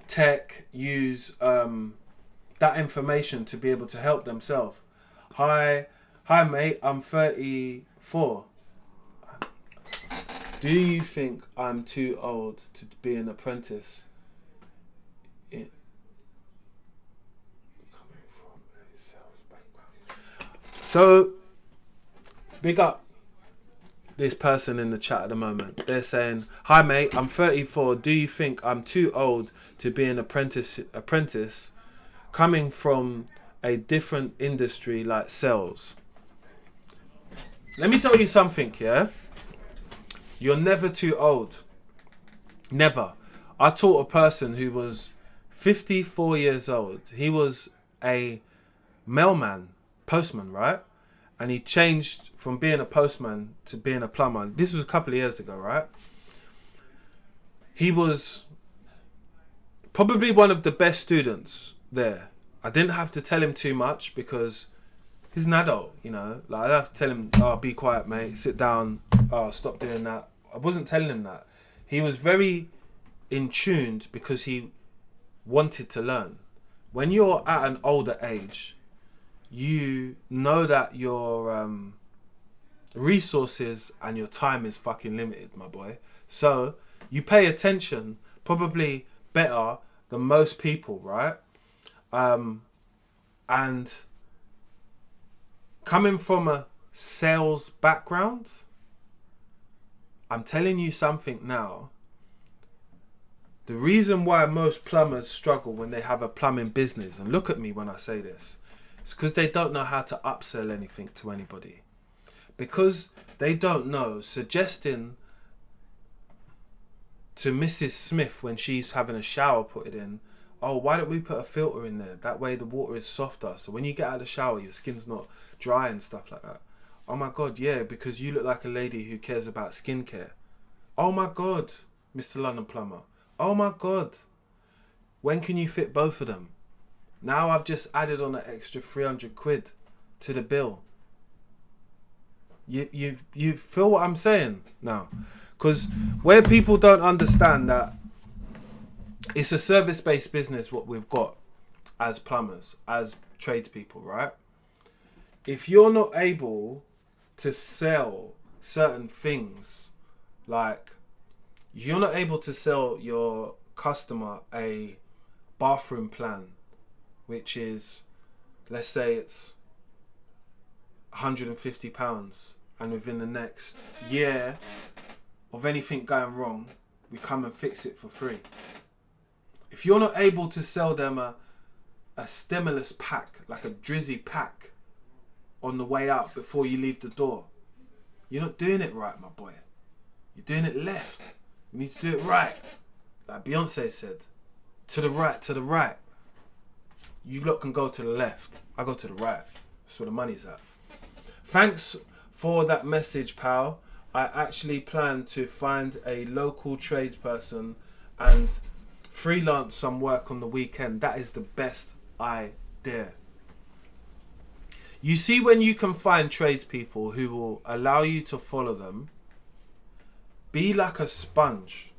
tech, use that information to be able to help themselves. Hi mate, I'm 34. Do you think I'm too old to be an apprentice? So, big up this person in the chat at the moment. They're saying, hi mate, I'm 34. Do you think I'm too old to be an apprentice coming from a different industry like sales? Let me tell you something, yeah? You're never too old. Never. I taught a person who was 54 years old. He was a mailman, postman, right? And he changed from being a postman to being a plumber. This was a couple of years ago, right? He was probably one of the best students there. I didn't have to tell him too much because he's an adult, you know. Like, I don't have to tell him, oh, be quiet, mate, sit down, oh, stop doing that. I wasn't telling him that. He was very in tuned because he wanted to learn. When you're at an older age, you know that your resources and your time is fucking limited, my boy. So you pay attention probably better than most people, right? And coming from a sales background, I'm telling you something now. The reason why most plumbers struggle when they have a plumbing business, and look at me when I say this, it's because they don't know how to upsell anything to anybody. Because they don't know, suggesting to Mrs. Smith when she's having a shower put it in, oh, why don't we put a filter in there? That way the water is softer. So when you get out of the shower, your skin's not dry and stuff like that. Oh my God, yeah, because you look like a lady who cares about skincare. Oh my God, Mr. London Plumber. Oh my God. When can you fit both of them? Now I've just added on an extra 300 quid to the bill. You feel what I'm saying now? Because where people don't understand that it's a service-based business, what we've got as plumbers, as tradespeople, right? If you're not able to sell certain things, like you're not able to sell your customer a bathroom plan, which is, let's say it's £150, and within the next year of anything going wrong, we come and fix it for free. If you're not able to sell them a stimulus pack, like a drizzy pack, on the way out before you leave the door, you're not doing it right, my boy. You're doing it left. You need to do it right. Like Beyonce said, to the right, to the right. You lot can go to the left. I go to the right. That's where the money's at. Thanks for that message, pal. I actually plan to find a local tradesperson and freelance some work on the weekend. That is the best idea. You see, when you can find tradespeople who will allow you to follow them, be like a sponge.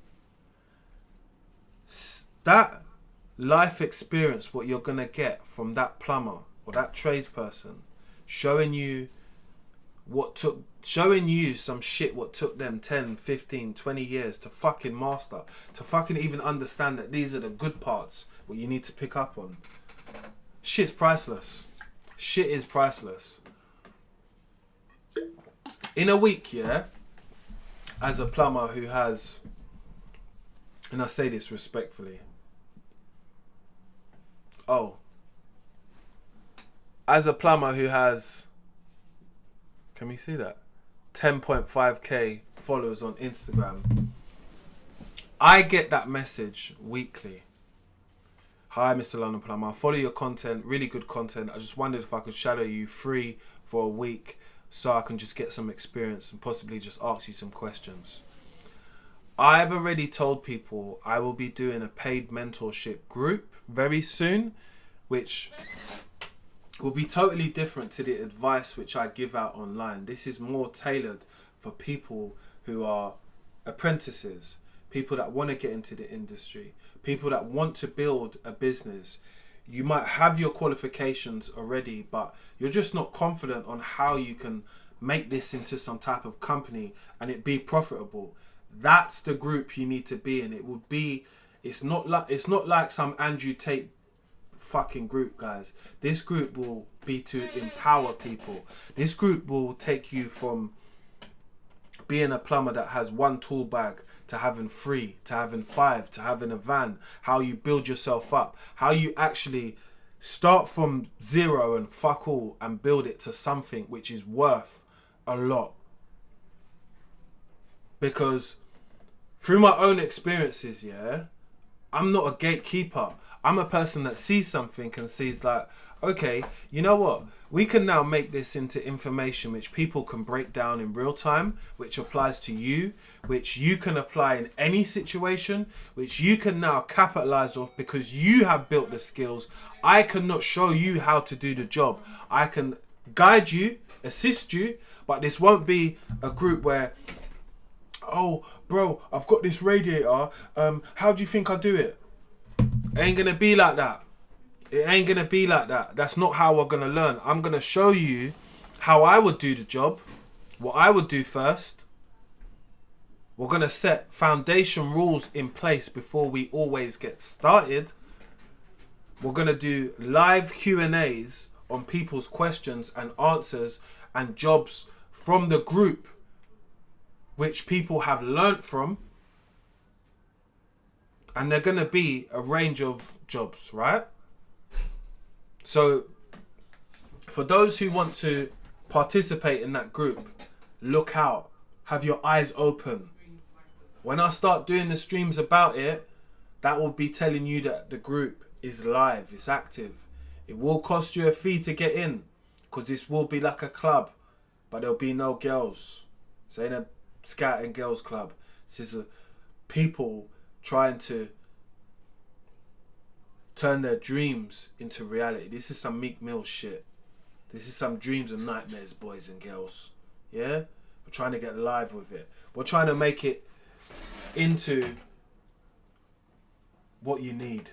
That life experience, what you're going to get from that plumber or that tradesperson, showing you some shit what took them 10, 15, 20 years to fucking master, to fucking even understand that these are the good parts, what you need to pick up on. Shit's priceless. Shit is priceless. In a week, yeah, as a plumber who has, and I say this respectfully, as a plumber who has, can we see that? 10.5k followers on Instagram. I get that message weekly. Hi, Mr. London Plumber. I follow your content, really good content. I just wondered if I could shadow you free for a week so I can just get some experience and possibly just ask you some questions. I've already told people I will be doing a paid mentorship group very soon, which will be totally different to the advice which I give out online. This is more tailored for people who are apprentices, people that want to get into the industry, people that want to build a business. You might have your qualifications already, but you're just not confident on how you can make this into some type of company and it be profitable. That's the group you need to be in. It would be, it's not like some Andrew Tate fucking group, guys. This group will be to empower people. This group will take you from being a plumber that has one tool bag to having 3, to having 5, to having a van, how you build yourself up, how you actually start from 0 and fuck all and build it to something which is worth a lot. Because through my own experiences, yeah, I'm not a gatekeeper. I'm a person that sees something and sees like, okay, you know what? We can now make this into information which people can break down in real time, which applies to you, which you can apply in any situation, which you can now capitalize off because you have built the skills. I cannot show you how to do the job. I can guide you, assist you, but this won't be a group where, oh, bro, I've got this radiator. How do you think I do it? It ain't gonna be like that. It ain't gonna be like that. That's not how we're gonna learn. I'm gonna show you how I would do the job, what I would do first. We're gonna set foundation rules in place before we always get started. We're gonna do live Q&As on people's questions and answers and jobs from the group which people have learnt from. And they're gonna be a range of jobs, right? So for those who want to participate in that group, look out, have your eyes open. When I start doing the streams about it, that will be telling you that the group is live, it's active. It will cost you a fee to get in, because this will be like a club, but there'll be no girls. This ain't a scout and girls club. This is a people trying to turn their dreams into reality. This is some Meek Mill shit. This is some dreams and nightmares, boys and girls. Yeah? We're trying to get live with it. We're trying to make it into what you need.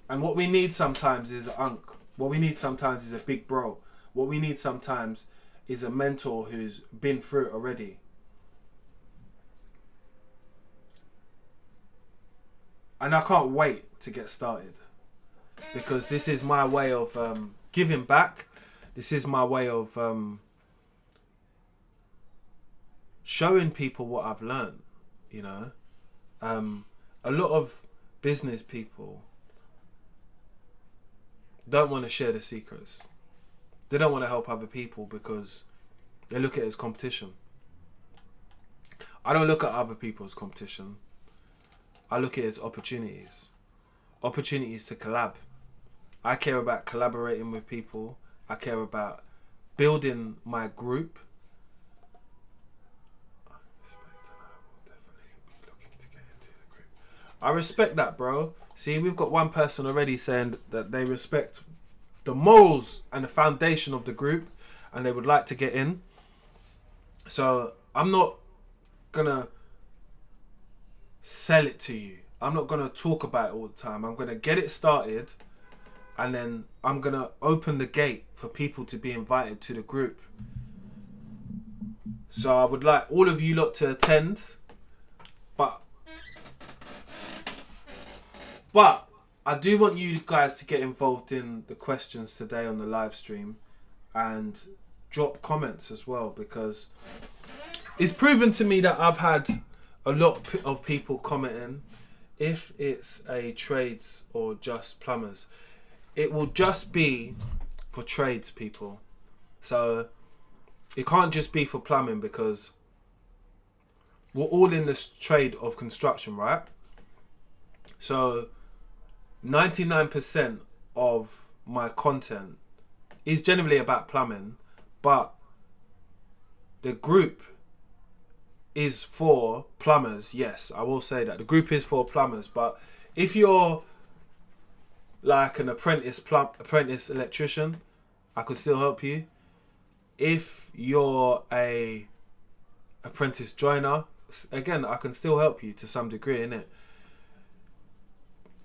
And what we need sometimes is an unk. What we need sometimes is a big bro. What we need sometimes is a mentor who's been through it already. And I can't wait to get started, because this is my way of giving back. This is my way of showing people what I've learned, you know. A lot of business people don't want to share the secrets. They don't want to help other people because they look at it as competition. I don't look at other people as competition. I look at it as opportunities. Opportunities to collab. I care about collaborating with people. I care about building my group. I respect that, bro. See, we've got one person already saying that they respect the morals and the foundation of the group and they would like to get in. So I'm not gonna sell it to you. I'm not gonna talk about it all the time. I'm gonna get it started and then I'm gonna open the gate for people to be invited to the group. So I would like all of you lot to attend, but I do want you guys to get involved in the questions today on the live stream and drop comments as well, because it's proven to me that I've had a lot of people commenting. If it's a trades or just plumbers, it will just be for trades people. So it can't just be for plumbing, because we're all in this trade of construction, right? So 99% of my content is generally about plumbing, but the group is for plumbers. Yes, I will say that the group is for plumbers, but if you're like an apprentice electrician, I could still help you. If you're a apprentice joiner, again, I can still help you to some degree, innit?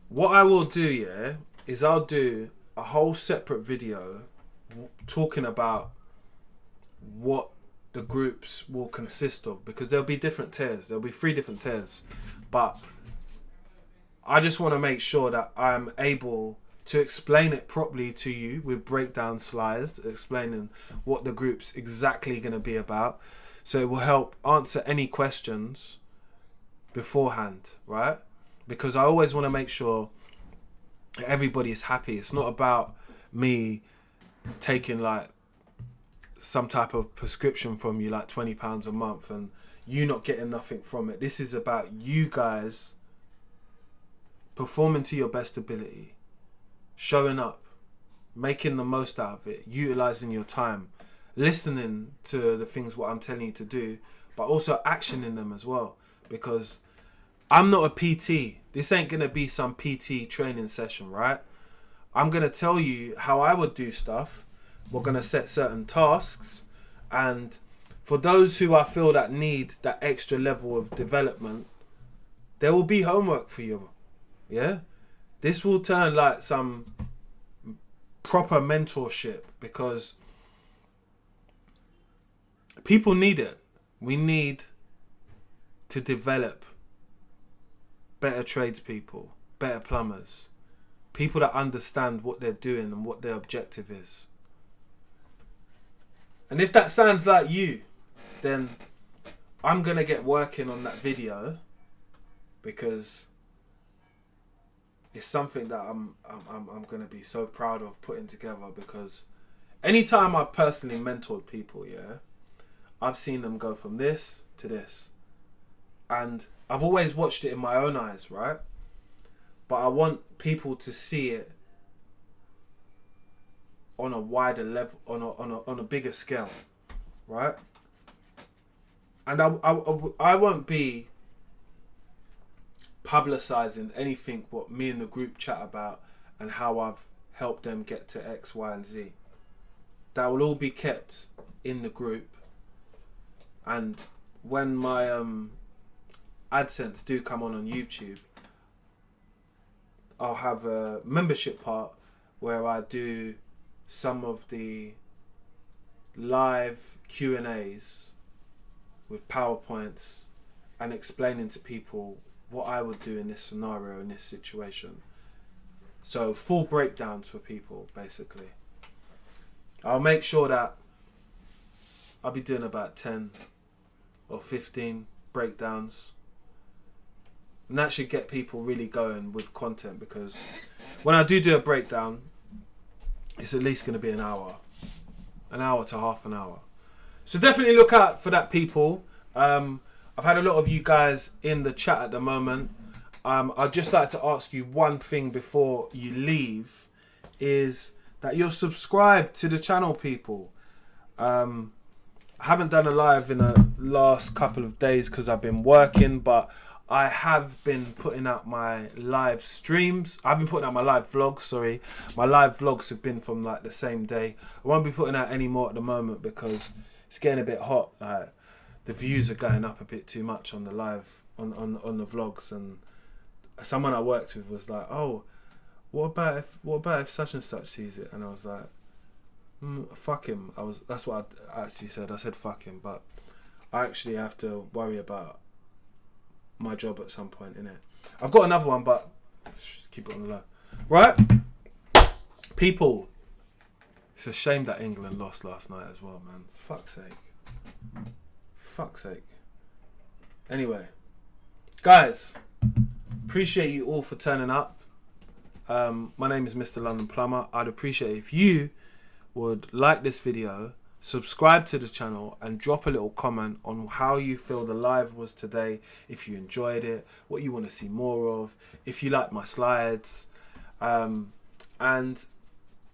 What I will do, yeah, is I'll do a whole separate video talking about what the groups will consist of, because there'll be different tiers. There'll be 3 different tiers, but I just want to make sure that I'm able to explain it properly to you with breakdown slides, explaining what the group's exactly going to be about, so it will help answer any questions beforehand, right? Because I always want to make sure everybody is happy. It's not about me taking like some type of prescription from you, like £20 a month, and you not getting nothing from it. This is about you guys performing to your best ability, showing up, making the most out of it, utilizing your time, listening to the things what I'm telling you to do, but also actioning them as well. Because I'm not a PT. This ain't going to be some PT training session, right? I'm going to tell you how I would do stuff. We're going to set certain tasks. And for those who I feel that need that extra level of development, there will be homework for you. Yeah? This will turn like some proper mentorship, because people need it. We need to develop better tradespeople, better plumbers, people that understand what they're doing and what their objective is. And if that sounds like you, then I'm gonna get working on that video, because it's something that I'm gonna be so proud of putting together. Because anytime I've personally mentored people, yeah, I've seen them go from this to this, and I've always watched it in my own eyes, right? But I want people to see it on a wider level, on a bigger scale, right? And I won't be publicizing anything what me and the group chat about and how I've helped them get to X, Y, and Z. That will all be kept in the group. And when my AdSense do come on YouTube, I'll have a membership part where I do some of the live Q&As with PowerPoints and explaining to people what I would do in this scenario, in this situation. So full breakdowns for people, basically. I'll make sure that I'll be doing about 10 or 15 breakdowns. And that should get people really going with content, because when I do a breakdown, it's at least going to be an hour to half an hour. So definitely look out for that, people. I've had a lot of you guys in the chat at the moment. I'd just like to ask you one thing before you leave, is that you're subscribed to the channel, people. I haven't done a live in the last couple of days because I've been working, but I have been putting out my live streams. I've been putting out my live vlogs, sorry. My live vlogs have been from like the same day. I won't be putting out any more at the moment because it's getting a bit hot. Like, the views are going up a bit too much on the live, on the vlogs. And someone I worked with was like, oh, what about if such and such sees it? And I was like, fuck him. That's what I actually said. I said fuck him, but I actually have to worry about my job at some point, innit? I've got another one, but let's just keep it on the low. Right? People, it's a shame that England lost last night as well, man. Fuck's sake. Fuck's sake. Anyway, guys, appreciate you all for turning up. My name is Mr London Plumber. I'd appreciate if you would like this video, subscribe to the channel, and drop a little comment on how you feel the live was today, if you enjoyed it, what you want to see more of, if you like my slides, and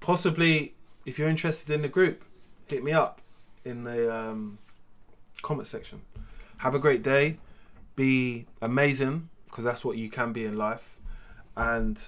possibly if you're interested in the group, hit me up in the comment section. Have a great day, be amazing, because that's what you can be in life, and